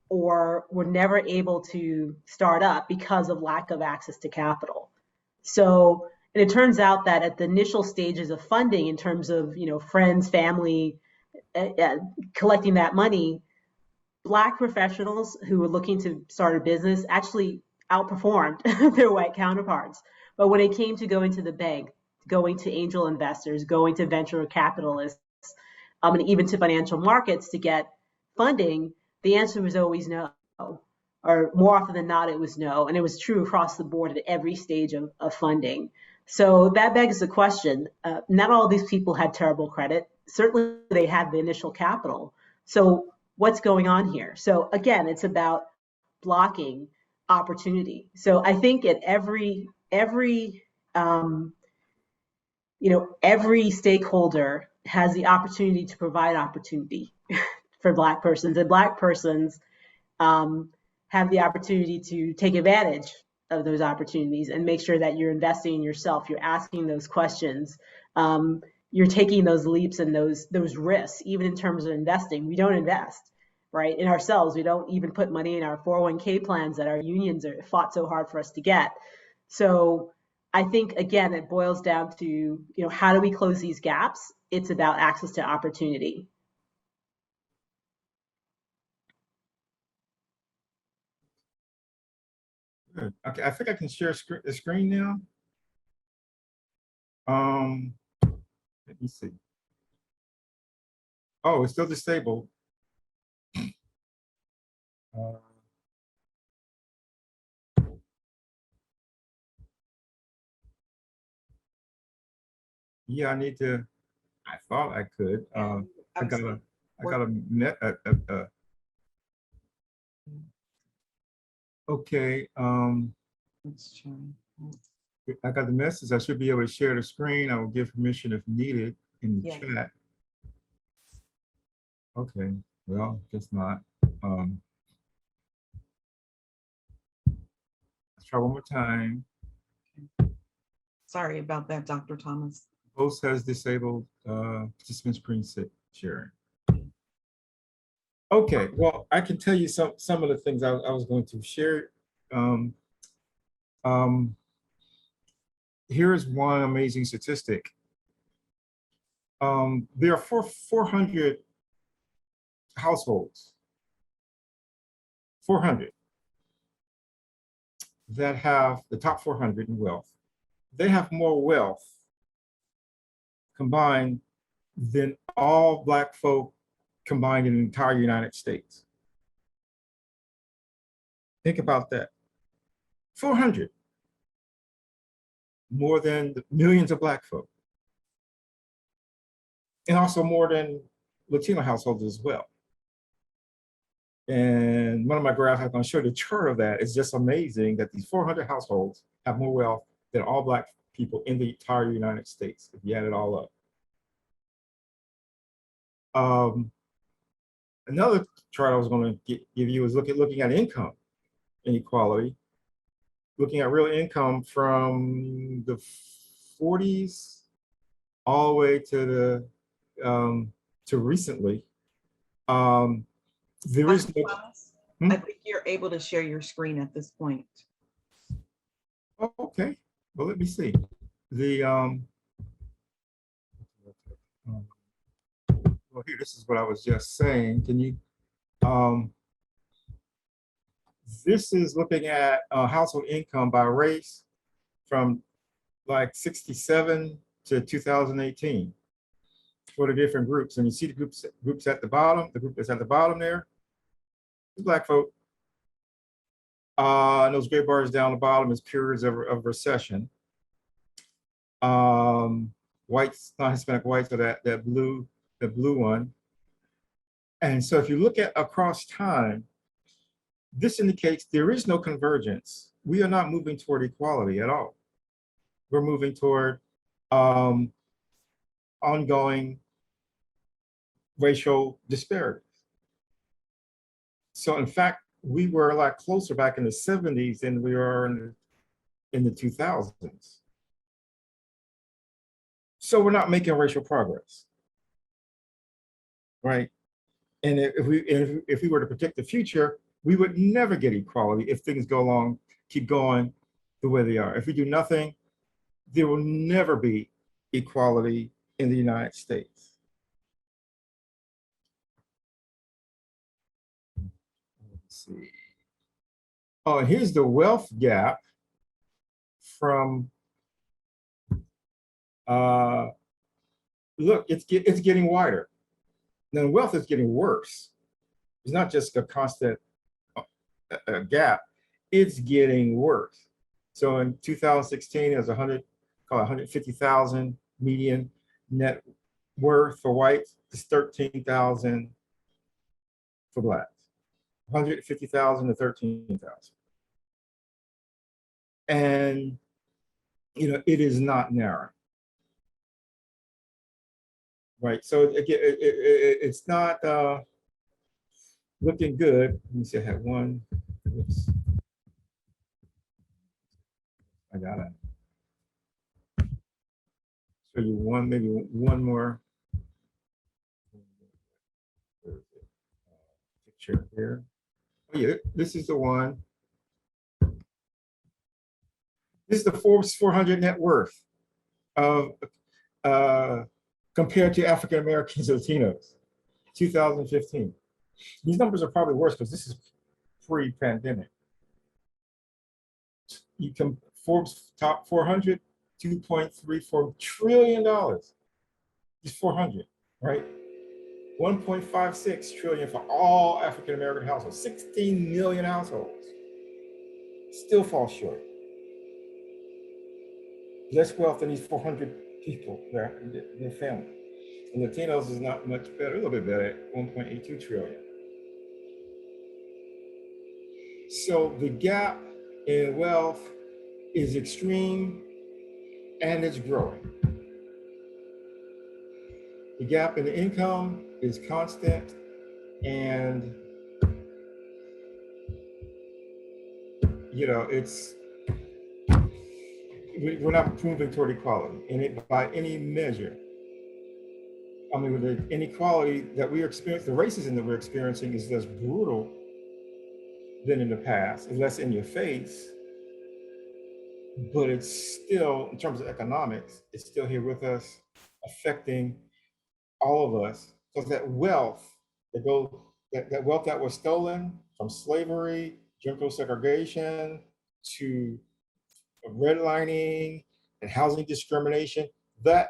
or were never able to start up because of lack of access to capital. So, and it turns out that at the initial stages of funding, in terms of friends, family, collecting that money, Black professionals who were looking to start a business actually outperformed their white counterparts. But when it came to going to the bank, going to angel investors, going to venture capitalists, and even to financial markets to get funding, the answer was always no. Or more often than not, it was no. And it was true across the board at every stage of funding. So that begs the question, not all these people had terrible credit. Certainly they had the initial capital. So what's going on here? So again, it's about blocking opportunity. So I think at every stakeholder has the opportunity to provide opportunity for Black persons, and Black persons have the opportunity to take advantage of those opportunities and make sure that you're investing in yourself, you're asking those questions, you're taking those leaps and those risks. Even in terms of investing, we don't invest, right, in ourselves. We don't even put money in our 401k plans that our unions are fought so hard for us to get. So I think, again, it boils down to, how do we close these gaps? It's about access to opportunity. Good. Okay, I think I can share the screen now. Let me see. Oh, it's still disabled. Uh, yeah, I need to. I thought I could. I got a. I got a. Okay. Let's try. I got the message. I should be able to share the screen. I will give permission if needed in the Yeah. chat. Okay. Well, guess not. Let's try one more time. Sorry about that, Dr. Thomas. Host has disabled participant screen sharing. Okay, well, I can tell you some of the things I was going to share. Here's one amazing statistic. There are 400 households, 400 that have the top 400 in wealth. They have more wealth combined than all Black folk combined in the entire United States. Think about that. 400, more than the millions of Black folk. And also more than Latino households as well. And one of my graphs, I'm going to show the chart of that. It's just amazing that these 400 households have more wealth than all Black people in the entire United States, if you add it all up. Another chart I was going to give you is looking at income inequality, looking at real income from the 40s all the way to the to recently. There is no. I think you're able to share your screen at this point. Oh, okay. Well, let me see. The well, here, this is what I was just saying. Can you this is looking at household income by race from like 67 to 2018 for the different groups. And you see the groups at the bottom, the group that's at the bottom there is Black folk. And those gray bars down the bottom is periods of recession. Whites, non-Hispanic whites, so that blue one. And so if you look at across time, this indicates there is no convergence. We are not moving toward equality at all. We're moving toward ongoing racial disparities. So in fact, we were a lot closer back in the 70s than we are in the 2000s. So we're not making racial progress, right? And if we were to predict the future, we would never get equality if things keep going the way they are. If we do nothing, there will never be equality in the United States. Let's see. Oh, and here's the wealth gap from, look, it's getting wider. Then wealth is getting worse. It's not just a constant gap, it's getting worse. So in 2016, it was 150,000 median net worth for whites. It's 13,000 for Blacks. 150,000 to 13,000. And it is not narrow. Right, so it's not looking good. Let me see, I had one. Oops. I got it. Show you maybe one more picture here. Oh yeah, this is the one. This is the Forbes 400 net worth of compared to African Americans and Latinos, 2015. These numbers are probably worse because this is pre-pandemic. You can Forbes top 400, $2.34 trillion. Just 400, right? 1.56 trillion for all African American households. 16 million households. Still fall short. Less wealth than these 400 people, their family. And Latinos is not much better, a little bit better at 1.82 trillion. So the gap in wealth is extreme and it's growing. The gap in income is constant and we're not moving toward equality by any measure. I mean, the inequality that we experience, the racism that we're experiencing is less brutal than in the past, it's less in your face, but it's still, in terms of economics, it's still here with us, affecting all of us. Because that wealth that wealth that was stolen from slavery, Jim Crow segregation, to redlining and housing discrimination, that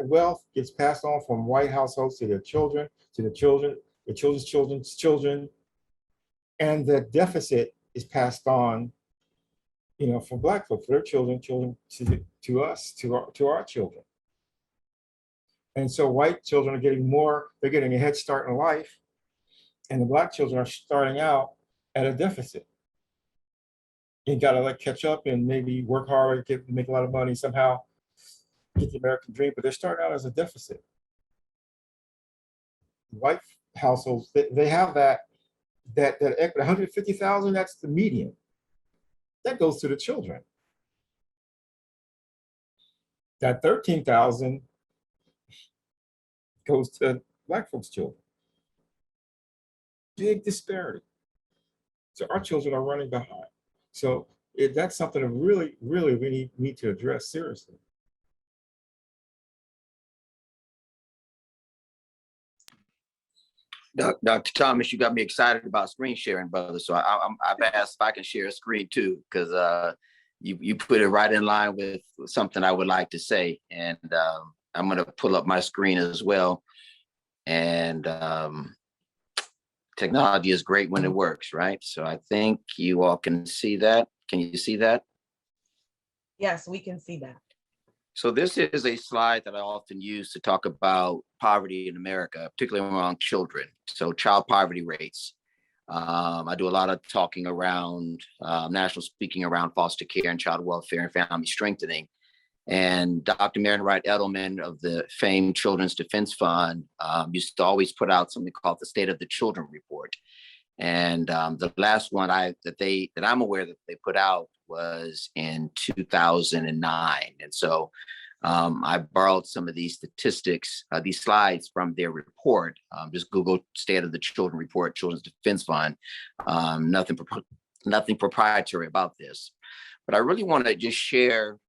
wealth gets passed on from white households to their children, their children's children's children, and the deficit is passed on, for Black folks, their children to us, to our children. And so white children are getting more, they're getting a head start in life, and the Black children are starting out at a deficit. You gotta catch up and maybe work hard, make a lot of money, somehow get the American dream, but they're starting out as a deficit. White households, they have that equity, 150,000, that's the median. That goes to the children. That 13,000 goes to Black folks' children. Big disparity. So our children are running behind. So that's something that really, really we need to address seriously. Dr. Thomas, you got me excited about screen sharing, brother. So I've asked if I can share a screen too, because you put it right in line with something I would like to say. And I'm going to pull up my screen as well. And technology is great when it works, right? So I think you all can see that. Can you see that? Yes, we can see that. So this is a slide that I often use to talk about poverty in America, particularly among children. So child poverty rates. I do a lot of talking around national speaking around foster care and child welfare and family strengthening. And Dr. Marian Wright Edelman of the famed Children's Defense Fund used to always put out something called the State of the Children report. And the last one that I'm aware that they put out was in 2009. And so I borrowed some of these statistics, these slides from their report. Just Google State of the Children report, Children's Defense Fund. Nothing proprietary about this. But I really want to just share,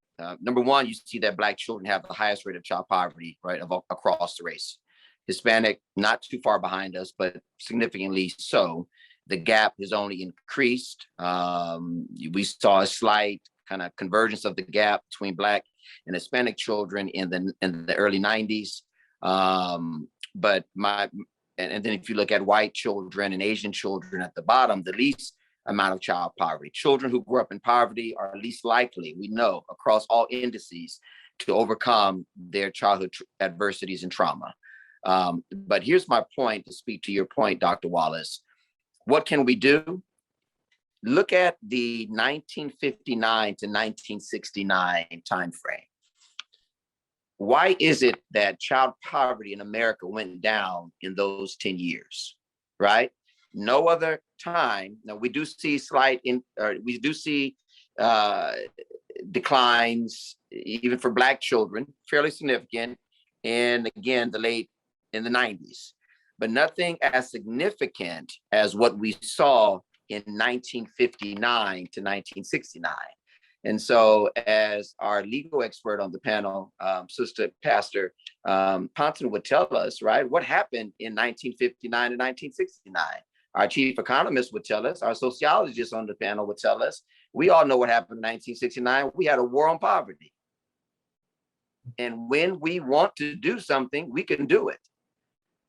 number one, you see that Black children have the highest rate of child poverty, right, across the race. Hispanic, not too far behind us, but significantly so. The gap has only increased. We saw a slight kind of convergence of the gap between Black and Hispanic children in the early 90s. But then if you look at white children and Asian children at the bottom, the least amount of child poverty. Children who grew up in poverty are least likely, we know, across all indices, to overcome their childhood adversities and trauma. But here's my point, to speak to your point, Dr. Wallace. What can we do? Look at the 1959 to 1969 timeframe. Why is it that child poverty in America went down in those 10 years, right? No other time. Now we do see declines, even for Black children, fairly significant, and again, in the 90s. But nothing as significant as what we saw in 1959 to 1969. And so as our legal expert on the panel, Sister Pastor Ponton would tell us, right, what happened in 1959 to 1969. Our chief economist would tell us, our sociologist on the panel would tell us We all know what happened in 1969. We had a war on poverty. And when we want to do something, we can do it.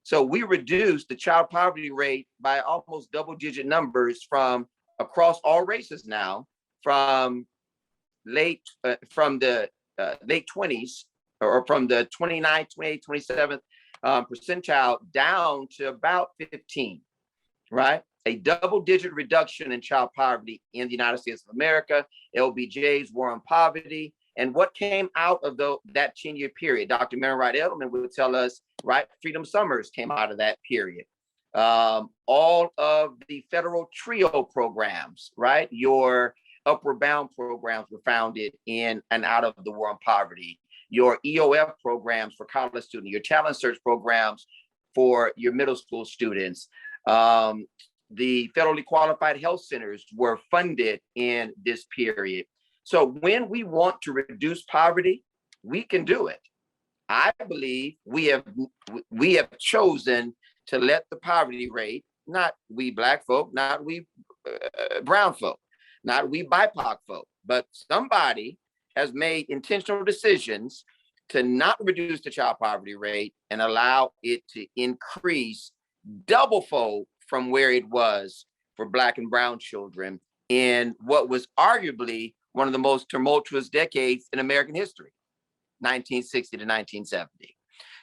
So we reduced the child poverty rate by almost double-digit numbers from across all races now, from the late 20s, or from the 29th, 28th, 27th percentile down to about 15, right? A double-digit reduction in child poverty in the United States of America, LBJ's war on poverty. And what came out of that 10-year period? Dr. Mary Wright Edelman would tell us, right? Freedom Summers came out of that period. All of the federal TRIO programs, right? Your Upward Bound programs were founded in and out of the war on poverty. Your EOF programs for college students, your talent search programs for your middle school students. The federally qualified health centers were funded in this period. So when we want to reduce poverty, we can do it. I believe we have chosen to let the poverty rate, not we Black folk, not we brown folk, not we BIPOC folk, but somebody has made intentional decisions to not reduce the child poverty rate and allow it to increase double-fold from where it was for Black and brown children in what was arguably one of the most tumultuous decades in American history, 1960 to 1970.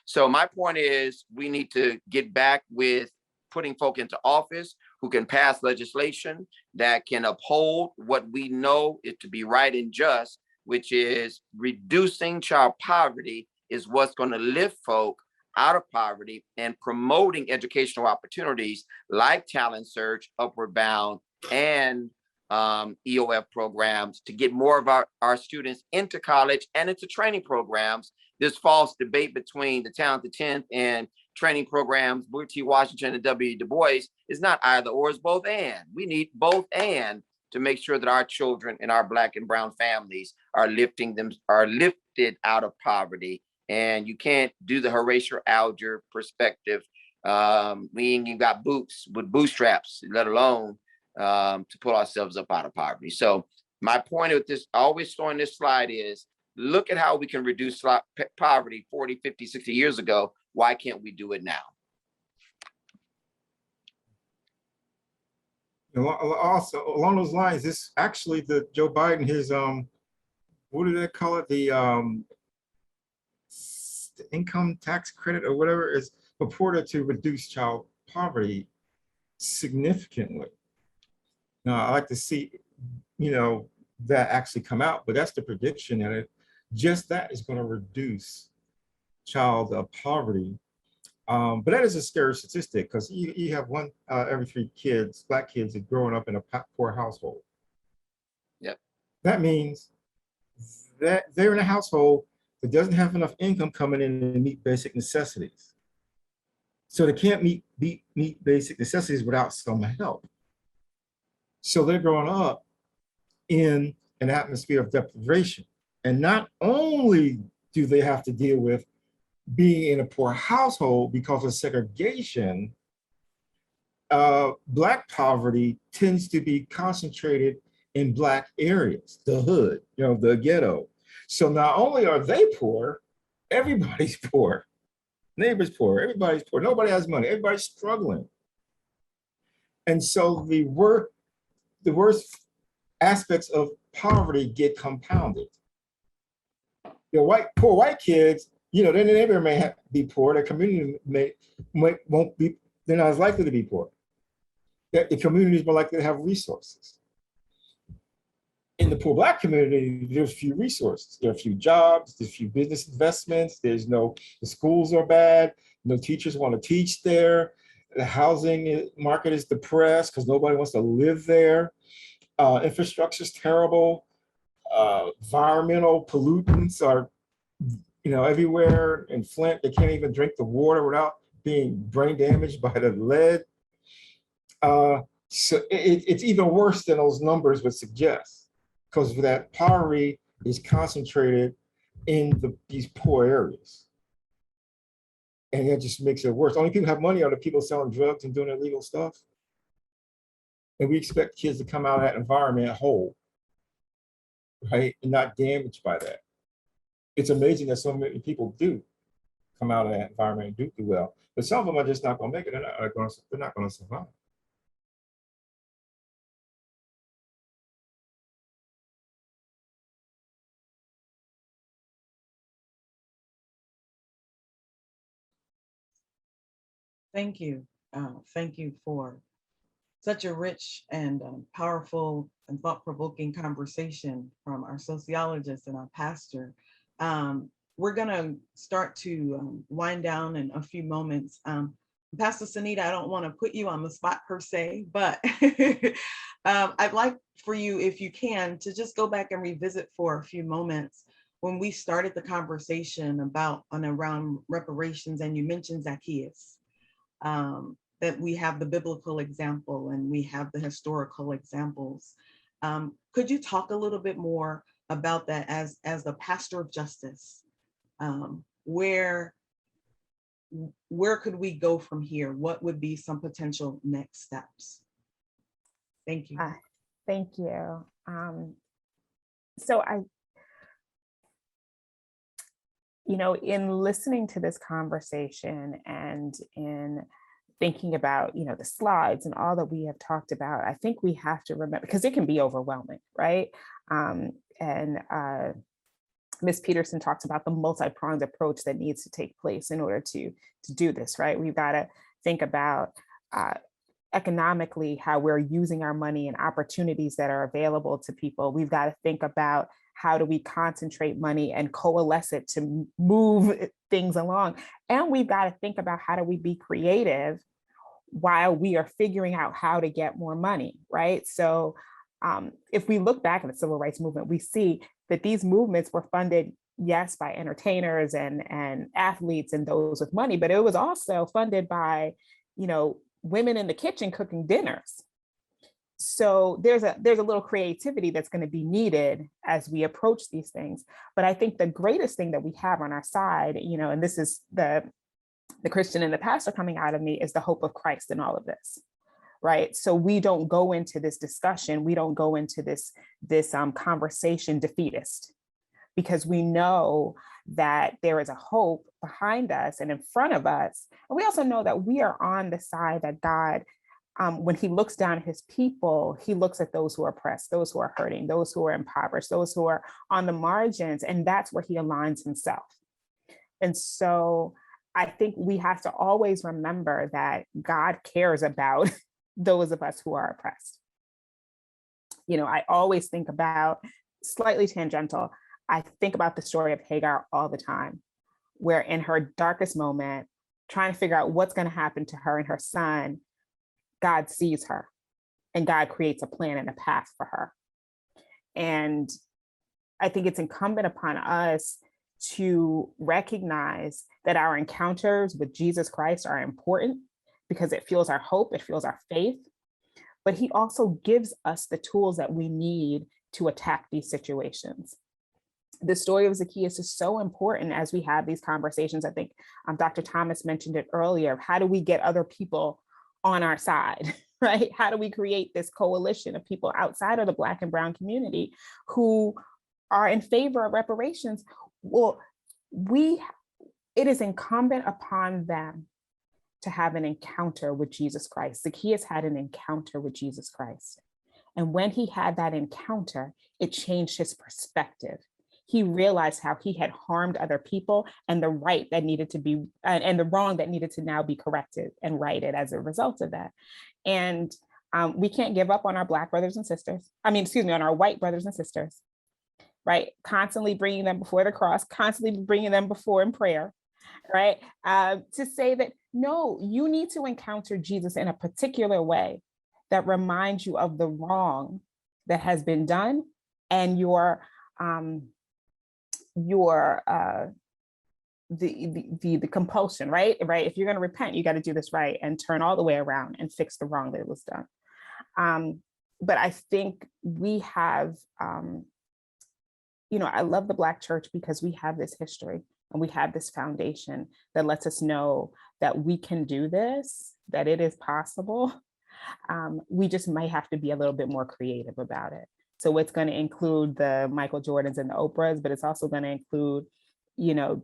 So my point is, we need to get back with putting folk into office who can pass legislation that can uphold what we know it to be right and just, which is reducing child poverty is what's going to lift folk out of poverty, and promoting educational opportunities like talent search, Upward Bound, and EOF programs to get more of our students into college and into training programs. This false debate between the Talented 10th and training programs, Booker T. Washington and W. Du Bois, is not either or, it's both and. We need both and to make sure that our children and our Black and brown families are lifted out of poverty. And you can't do the Horatio Alger perspective. We ain't even got boots with bootstraps, let alone to pull ourselves up out of poverty. So my point with this, always showing this slide, is look at how we can reduce poverty 40, 50, 60 years ago. Why can't we do it now? Also, along those lines, this actually, the Joe Biden, his what do they call it? The income tax credit or whatever is purported to reduce child poverty significantly. Now, I like to see, that actually come out, but that's the prediction, and just that is going to reduce child poverty. But that is a scary statistic, because you have one every 3 kids, Black kids, are growing up in a poor household. Yep. That means that they're in a household that doesn't have enough income coming in to meet basic necessities. So they can't meet basic necessities without some help. So they're growing up in an atmosphere of deprivation. And not only do they have to deal with being in a poor household because of segregation, Black poverty tends to be concentrated in Black areas, the hood, the ghetto. So not only are they poor, everybody's poor. Neighbors poor, everybody's poor. Nobody has money, everybody's struggling. And so the worst aspects of poverty get compounded. Poor white kids, their neighbor may be poor, their community won't be, they're not as likely to be poor. The community is more likely to have resources. In the poor Black community, there's few resources. There are few jobs, there's few business investments, the schools are bad, no teachers want to teach there. The housing market is depressed because nobody wants to live there. Infrastructure is terrible. Environmental pollutants are, everywhere. In Flint, they can't even drink the water without being brain damaged by the lead. So it's even worse than those numbers would suggest, because that poverty is concentrated in these poor areas. And that just makes it worse. Only people who have money are the people selling drugs and doing illegal stuff. And we expect kids to come out of that environment whole. right? And not damaged by that. It's amazing that so many people do come out of that environment and do well. But some of them are just not going to make it. They're not going to survive. Thank you. Thank you for such a rich and powerful and thought-provoking conversation from our sociologist and our pastor. We're gonna start to wind down in a few moments. Pastor Sunita, I don't want to put you on the spot per se, but I'd like for you, if you can, to just go back and revisit for a few moments when we started the conversation about and around reparations, and you mentioned Zacchaeus. That we have the biblical example and we have the historical examples. Could you talk a little bit more about that as the pastor of justice? Where could we go from here? What would be some potential next steps? Thank you. Thank you. So in listening to this conversation and in thinking about, the slides and all that we have talked about, I think we have to remember, because it can be overwhelming, right? And Ms. Peterson talked about the multi-pronged approach that needs to take place in order to do this, right? We've got to think about economically how we're using our money and opportunities that are available to people. We've got to think about how do we concentrate money and coalesce it to move things along. And we've got to think about how do we be creative while we are figuring out how to get more money, right? So if we look back at the civil rights movement, we see that these movements were funded, yes, by entertainers and athletes and those with money, but it was also funded by, women in the kitchen cooking dinners. So there's a little creativity that's going to be needed as we approach these things. But I think the greatest thing that we have on our side, and this is the Christian and the pastor coming out of me, is the hope of Christ in all of this, right? So we don't go into this discussion, we don't go into this conversation defeatist, because we know that there is a hope behind us and in front of us. And we also know that we are on the side that God, when he looks down at his people, he looks at those who are oppressed, those who are hurting, those who are impoverished, those who are on the margins, and that's where he aligns himself. And so I think we have to always remember that God cares about those of us who are oppressed. I always think about, slightly tangential, I think about the story of Hagar all the time, where in her darkest moment, trying to figure out what's going to happen to her and her son, God sees her and God creates a plan and a path for her. And I think it's incumbent upon us to recognize that our encounters with Jesus Christ are important because it fuels our hope, it fuels our faith, but he also gives us the tools that we need to attack these situations. The story of Zacchaeus is so important as we have these conversations. I think Dr. Thomas mentioned it earlier. How do we get other people on our side, right? How do we create this coalition of people outside of the Black and Brown community who are in favor of reparations? Well, it is incumbent upon them to have an encounter with Jesus Christ. Zacchaeus had an encounter with Jesus Christ. And when he had that encounter, it changed his perspective. He realized how he had harmed other people and the right that needed to be, and the wrong that needed to now be corrected and righted as a result of that. And we can't give up on our Black brothers and sisters. On our white brothers and sisters, right? Constantly bringing them before the cross, constantly bringing them before in prayer, right? To say that, no, you need to encounter Jesus in a particular way that reminds you of the wrong that has been done and the compulsion, right? If you're going to repent, you got to do this right and turn all the way around and fix the wrong that was done. But I think we have, I love the Black church because we have this history and we have this foundation that lets us know that we can do this, that it is possible. We just might have to be a little bit more creative about it. So it's going to include the Michael Jordans and the Oprahs, but it's also going to include, you know,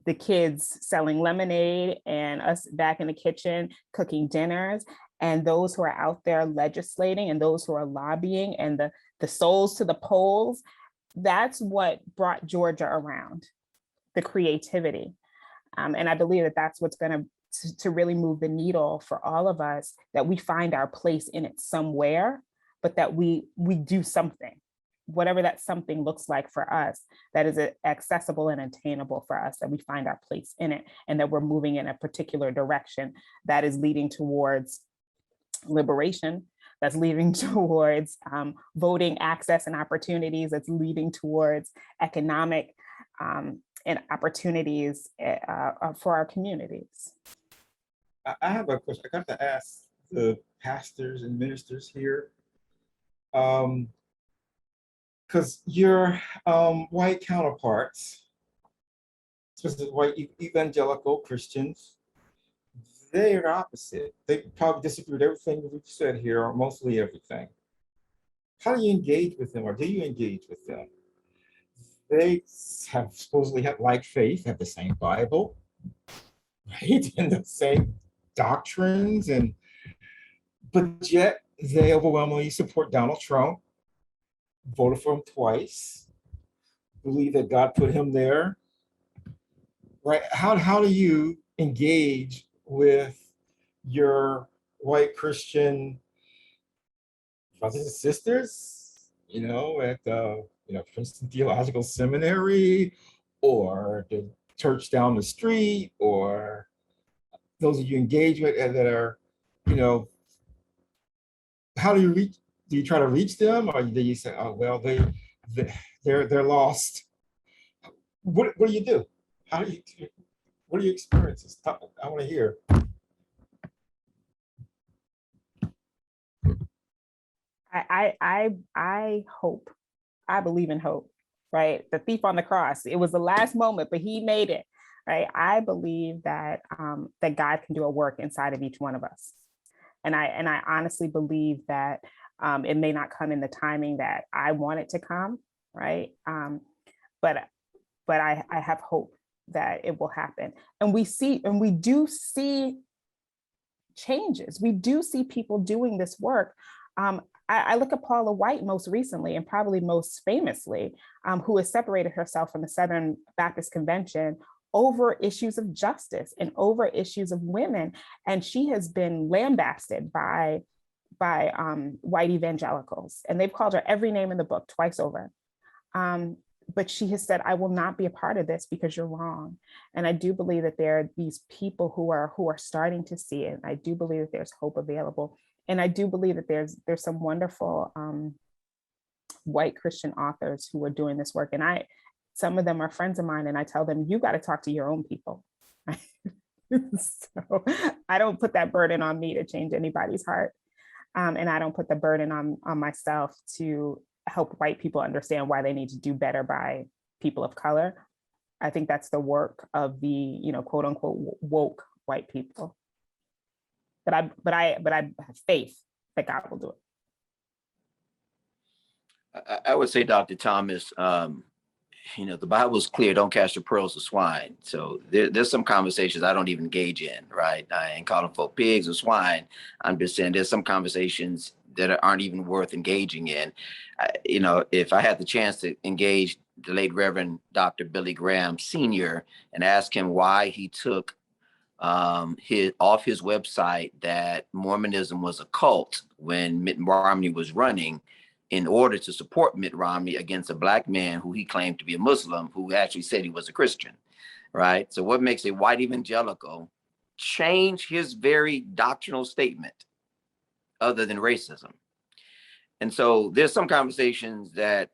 the kids selling lemonade and us back in the kitchen cooking dinners, and those who are out there legislating and those who are lobbying, and the souls to the polls. That's what brought Georgia around, the creativity. And I believe that that's what's going to really move the needle for all of us, that we find our place in it somewhere, but that we do something, whatever that something looks like for us, that is accessible and attainable for us, that we find our place in it, and that we're moving in a particular direction that is leading towards liberation, that's leading towards voting access and opportunities, that's leading towards economic and opportunities for our communities. I have a question. I got to ask the pastors and ministers here, because your white counterparts, especially white evangelical Christians, they are the opposite. They probably disagree with everything we've said here, or mostly everything. How do you engage with them, or do you engage with them? They have supposedly have like faith, have the same Bible, right, and the same doctrines, but yet they overwhelmingly support Donald Trump, voted for him twice, believe that God put him there, right? How do you engage with your white Christian brothers and sisters, you know, at Princeton Theological Seminary, or the church down the street, or those that you engage with that are, you know, how do you reach? Do you try to reach them, or do you say, oh well, they're lost? What do you do? What are your experiences? I want to hear. I hope, I believe in hope, right? The thief on the cross, it was the last moment, but he made it, right? I believe that that God can do a work inside of each one of us. And I honestly believe that it may not come in the timing that I want it to come, right? But I have hope that it will happen. And we do see changes. We do see people doing this work. I look at Paula White most recently, and probably most famously, who has separated herself from the Southern Baptist Convention over issues of justice and over issues of women. And she has been lambasted by white evangelicals, and they've called her every name in the book twice over. But she has said, I will not be a part of this because you're wrong. And I do believe that there are these people who are starting to see it. I do believe that there's hope available. And I do believe that there's some wonderful white Christian authors who are doing this work. And some of them are friends of mine, and I tell them, you got to talk to your own people. So I don't put that burden on me to change anybody's heart. And I don't put the burden on myself to help white people understand why they need to do better by people of color. I think that's the work of the, quote unquote, woke white people. But I have faith that God will do it. I would say, Dr. Thomas, the Bible is clear, don't cast your pearls to swine. So there's some conversations I don't even engage in, right? I ain't calling folk pigs or swine. I'm just saying there's some conversations that aren't even worth engaging in. If I had the chance to engage the late Reverend Dr. Billy Graham Sr. and ask him why he took off his website that Mormonism was a cult when Mitt Romney was running, in order to support Mitt Romney against a Black man who he claimed to be a Muslim, who actually said he was a Christian, right? So what makes a white evangelical change his very doctrinal statement other than racism? And so there's some conversations that,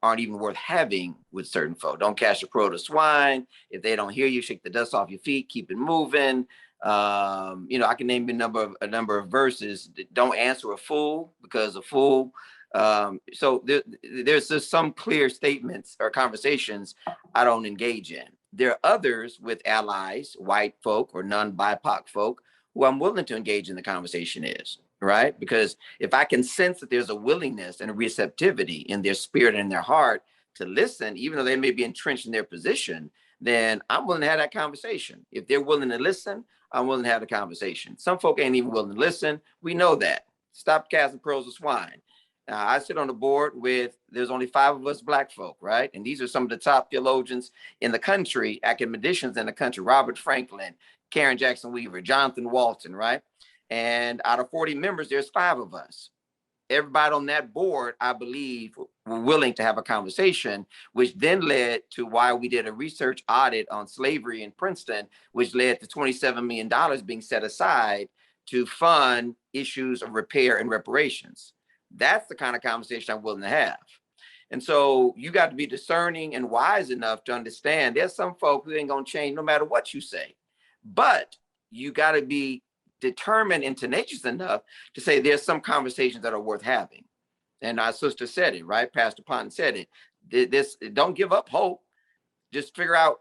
aren't even worth having with certain folk. Don't cast your pearl to swine. If they don't hear you, shake the dust off your feet, keep it moving. I can name a number of verses. Don't answer a fool, because a fool. So there's just some clear statements or conversations I don't engage in. There are others with allies, white folk or non-BIPOC folk, who I'm willing to engage in the conversation is, right? Because if I can sense that there's a willingness and a receptivity in their spirit and their heart to listen, even though they may be entrenched in their position, then I'm willing to have that conversation. If they're willing to listen, I'm willing to have the conversation. Some folk ain't even willing to listen. We know that. Stop casting pearls of swine. I sit on the board with, there's only 5 of us Black folk, right? And these are some of the top theologians in the country, academicians in the country: Robert Franklin, Karen Jackson Weaver, Jonathan Walton, right? And out of 40 members, there's 5 of us. Everybody on that board, I believe, were willing to have a conversation, which then led to why we did a research audit on slavery in Princeton, which led to $27 million being set aside to fund issues of repair and reparations. That's the kind of conversation I'm willing to have. And so you got to be discerning and wise enough to understand there's some folk who ain't going to change no matter what you say. But you got to be determined and tenacious enough to say there's some conversations that are worth having. And our sister said it, right? Pastor Ponton said it. This, don't give up hope. Just figure out,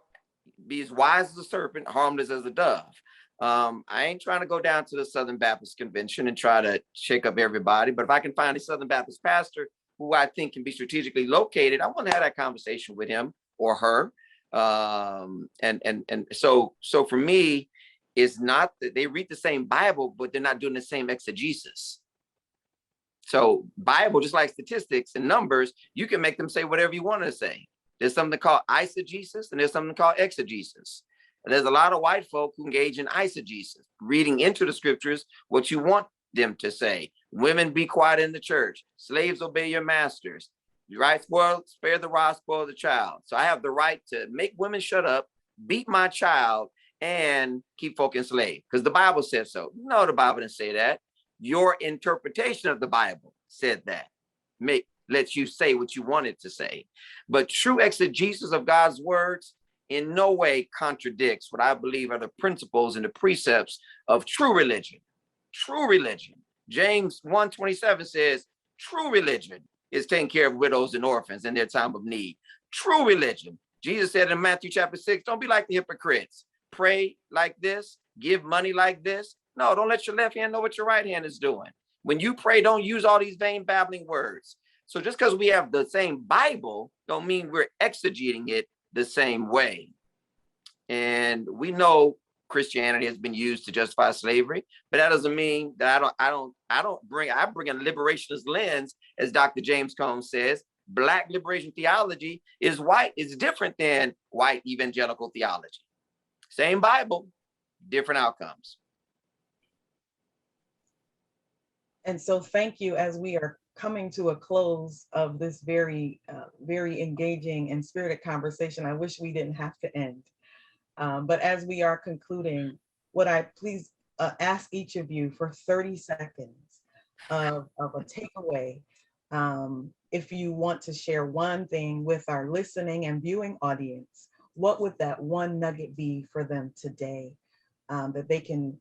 be as wise as a serpent, harmless as a dove. I ain't trying to go down to the Southern Baptist Convention and try to shake up everybody. But if I can find a Southern Baptist pastor who I think can be strategically located, I want to have that conversation with him or her. So for me, it's not that they read the same Bible, but they're not doing the same exegesis. So Bible, just like statistics and numbers, you can make them say whatever you want to say. There's something called eisegesis and there's something called exegesis. And there's a lot of white folk who engage in eisegesis, reading into the scriptures what you want them to say. Women, be quiet in the church. Slaves, obey your masters. Right? Spare the rod, spoil the child. So I have the right to make women shut up, beat my child, and keep folk enslaved because the Bible said so. No, the Bible didn't say that. Your interpretation of the Bible said that. Lets you say what you wanted to say. But true exegesis of God's words in no way contradicts what I believe are the principles and the precepts of true religion. True religion. James 1:27 says, true religion is taking care of widows and orphans in their time of need. True religion. Jesus said in Matthew chapter 6, don't be like the hypocrites. Pray like this, give money like this. No, don't let your left hand know what your right hand is doing. When you pray, don't use all these vain babbling words. So just because we have the same Bible, don't mean we're exegeting it the same way. And we know Christianity has been used to justify slavery, but that doesn't mean that I bring a liberationist lens, as Dr. James Cone says. Black liberation theology is different than white evangelical theology. Same Bible, different outcomes. And so thank you. As we are coming to a close of this very engaging and spirited conversation, I wish we didn't have to end. But as we are concluding, would I please ask each of you for 30 seconds of a takeaway. If you want to share one thing with our listening and viewing audience, what would that one nugget be for them today, that they can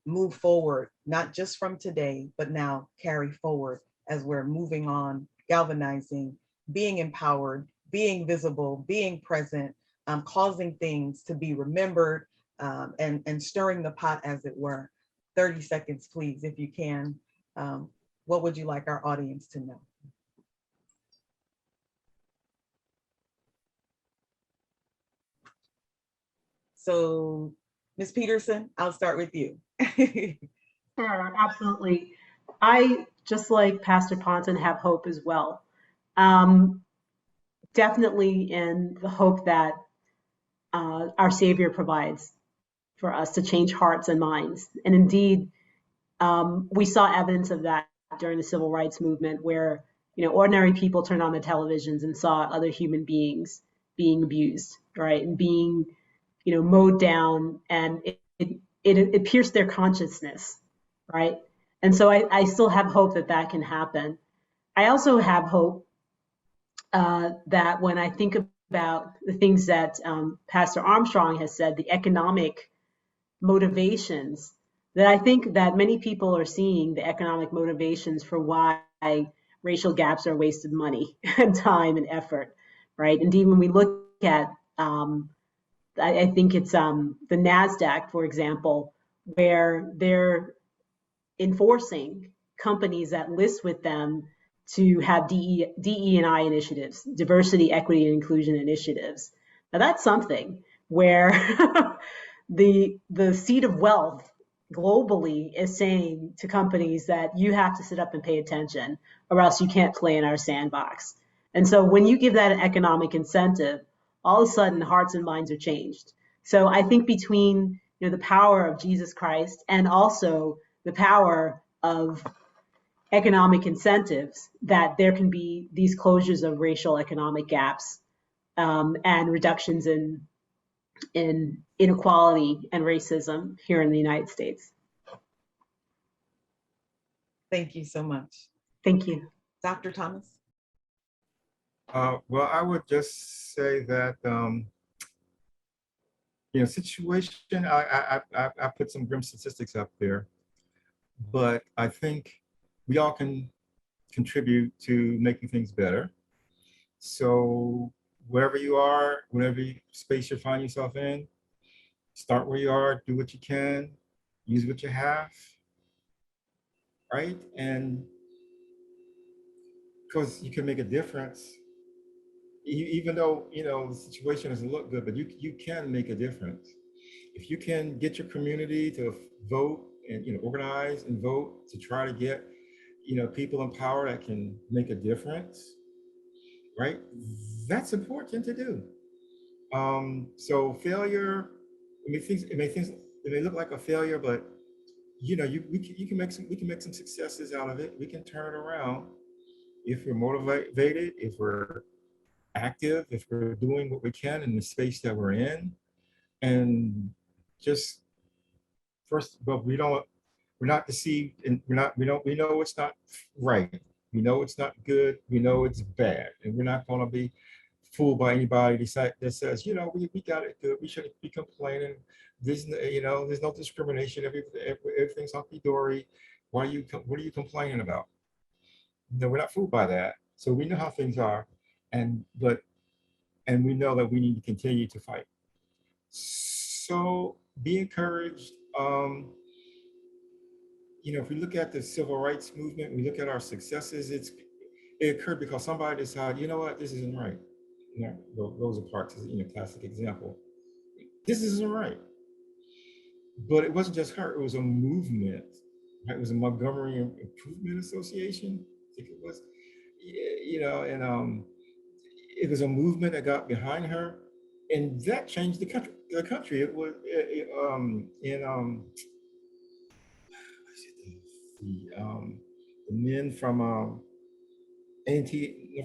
move forward, not just from today, but now carry forward as we're moving on, galvanizing, being empowered, being visible, being present, causing things to be remembered, and stirring the pot, as it were. 30 seconds, please, if you can. What would you like our audience to know? So, Ms. Peterson, I'll start with you. Sure, absolutely. I, just like Pastor Ponton, have hope as well. Definitely in the hope that our Savior provides for us to change hearts and minds. And indeed, we saw evidence of that during the Civil Rights Movement, where ordinary people turned on the televisions and saw other human beings being abused, right, and being mowed down, and it pierced their consciousness, right? And so I still have hope that can happen. I also have hope that when I think about the things that Pastor Armstrong has said, the economic motivations, that I think that many people are seeing the economic motivations for why racial gaps are wasted money and time and effort, right? Indeed, when we look at, I think it's the NASDAQ, for example, where they're enforcing companies that list with them to have DE&I initiatives, diversity, equity, and inclusion initiatives. Now that's something where the seat of wealth globally is saying to companies that you have to sit up and pay attention or else you can't play in our sandbox. And so when you give that an economic incentive, all of a sudden hearts and minds are changed. So I think between the power of Jesus Christ and also the power of economic incentives, that there can be these closures of racial economic gaps, and reductions in inequality and racism here in the United States. Thank you so much. Thank you. Dr. Thomas? Well, I would just say that, situation, I put some grim statistics up there, but I think we all can contribute to making things better. So wherever you are, whatever space you find yourself in, start where you are, do what you can, use what you have, right? And because you can make a difference, even though, the situation doesn't look good, but you can make a difference. If you can get your community to vote and, organize and vote to try to get, people in power that can make a difference, right? That's important to do. So failure, it may look like a failure, but we can make some successes out of it. We can turn it around if we're motivated, if we're active, if we're doing what we can in the space that we're in. And just first, but we're not deceived, and we know it's not right. We know it's not good. We know it's bad, and we're not going to be fooled by anybody that says, we got it good. We shouldn't be complaining. There's no discrimination. Everything's hunky-dory. What are you complaining about? No, we're not fooled by that. So we know how things are, and we know that we need to continue to fight. So be encouraged. If we look at the civil rights movement, we look at our successes, it occurred because somebody decided, you know what, this isn't right. Rosa Parks is a classic example. This isn't right. But it wasn't just her, it was a movement. Right? It was a Montgomery Improvement Association, I think it was, and it was a movement that got behind her, and that changed the country. It was the men from A&T,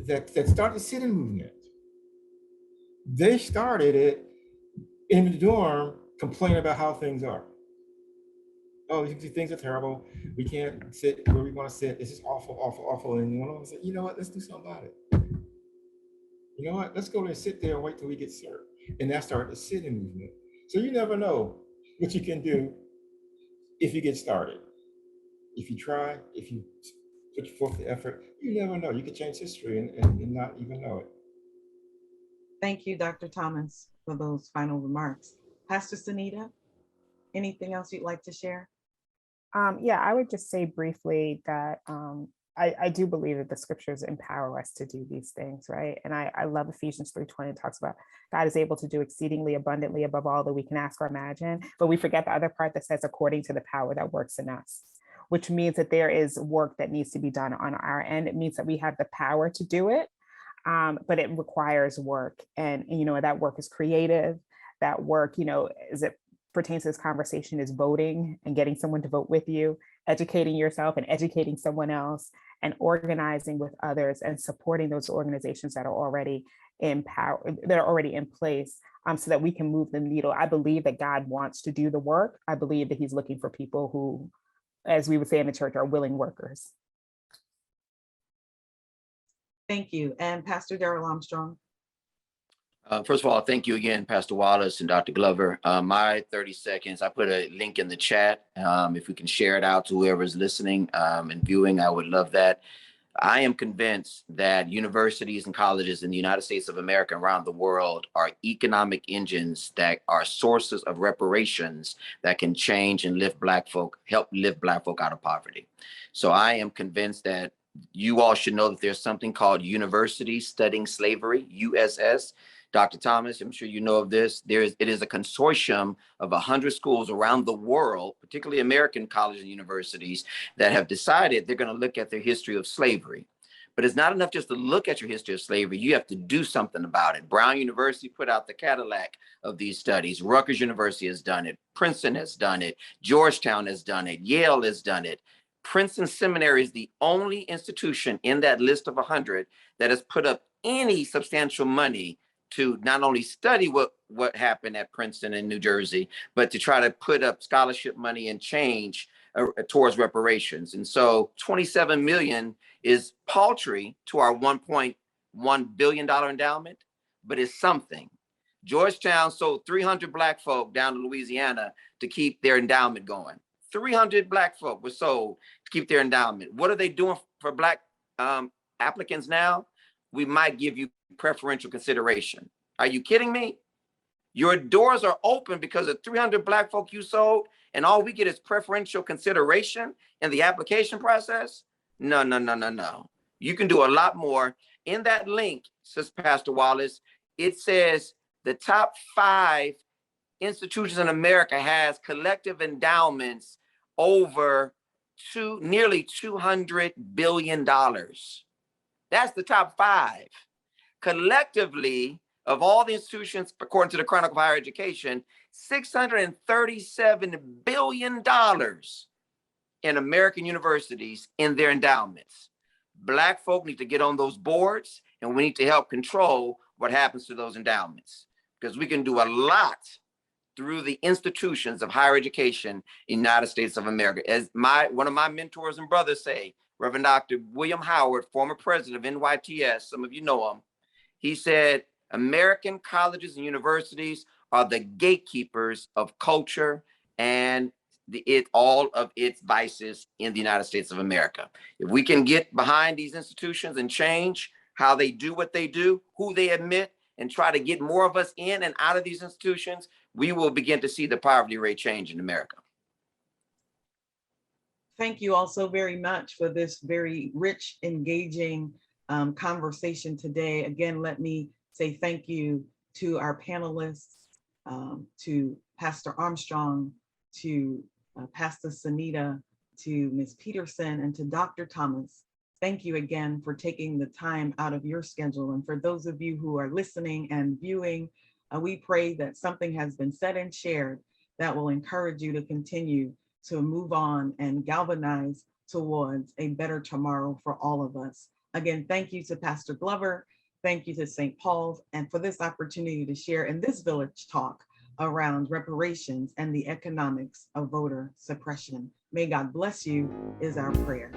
that started the sit-in movement. They started it in the dorm, complaining about how things are. Oh, things are terrible. We can't sit where we want to sit. This is awful, awful, awful. And one of them said, you know what? Let's do something about it. You know what? Let's go there and sit there and wait till we get served. And that started the sit-in movement. So you never know what you can do if you get started. If you try, if you put forth the effort, you never know. You can change history and not even know it. Thank you, Dr. Thomas, for those final remarks. Pastor Sunita, anything else you'd like to share? Yeah, I would just say briefly that I do believe that the scriptures empower us to do these things, right? And I love Ephesians 3:20. It talks about God is able to do exceedingly abundantly above all that we can ask or imagine. But we forget the other part that says according to the power that works in us, which means that there is work that needs to be done on our end. It means that we have the power to do it, but it requires work. And that work is creative. That work, as it pertains to this conversation, is voting and getting someone to vote with you, educating yourself and educating someone else, and organizing with others and supporting those organizations that are already in power, that are already in place, so that we can move the needle. I believe that God wants to do the work. I believe that he's looking for people who, as we would say in the church, are willing workers. Thank you. And Pastor Darrell Armstrong. First of all, thank you again, Pastor Wallace and Dr. Glover. My 30 seconds, I put a link in the chat. If we can share it out to whoever's listening and viewing, I would love that. I am convinced that universities and colleges in the United States of America and around the world are economic engines that are sources of reparations that can change and help lift Black folk out of poverty. So I am convinced that you all should know that there's something called Universities Studying Slavery, USS. Dr. Thomas, I'm sure you know of this. It is a consortium of 100 schools around the world, particularly American colleges and universities, that have decided they're going to look at their history of slavery. But it's not enough just to look at your history of slavery. You have to do something about it. Brown University put out the Cadillac of these studies. Rutgers University has done it. Princeton has done it. Georgetown has done it. Yale has done it. Princeton Seminary is the only institution in that list of 100 that has put up any substantial money to not only study what happened at Princeton in New Jersey, but to try to put up scholarship money and change towards reparations. And so 27 million is paltry to our $1.1 billion endowment, but it's something. Georgetown sold 300 Black folk down to Louisiana to keep their endowment going. 300 Black folk were sold to keep their endowment. What are they doing for Black applicants now? We might give you preferential consideration. Are you kidding me? Your doors are open because of 300 Black folk you sold, and all we get is preferential consideration in the application process? No, no, no, no, no. You can do a lot more. In that link, says Pastor Wallace, it says the top 5 institutions in America has collective endowments over nearly $200 billion. That's the top 5. Collectively, of all the institutions, according to the Chronicle of Higher Education, $637 billion in American universities in their endowments. Black folk need to get on those boards, and we need to help control what happens to those endowments, because we can do a lot through the institutions of higher education in the United States of America. As one of my mentors and brothers say, Reverend Dr. William Howard, former president of NYTS, some of you know him, he said, American colleges and universities are the gatekeepers of culture and all of its vices in the United States of America. If we can get behind these institutions and change how they do what they do, who they admit, and try to get more of us in and out of these institutions, we will begin to see the poverty rate change in America. Thank you all so very much for this very rich, engaging conversation today. Again, let me say thank you to our panelists, to Pastor Armstrong, to Pastor Sunita, to Ms. Peterson, and to Dr. Thomas. Thank you again for taking the time out of your schedule. And for those of you who are listening and viewing, we pray that something has been said and shared that will encourage you to continue to move on and galvanize towards a better tomorrow for all of us. Again, thank you to Pastor Glover. Thank you to St. Paul's, and for this opportunity to share in this Village Talk around reparations and the economics of voter suppression. May God bless you is our prayer.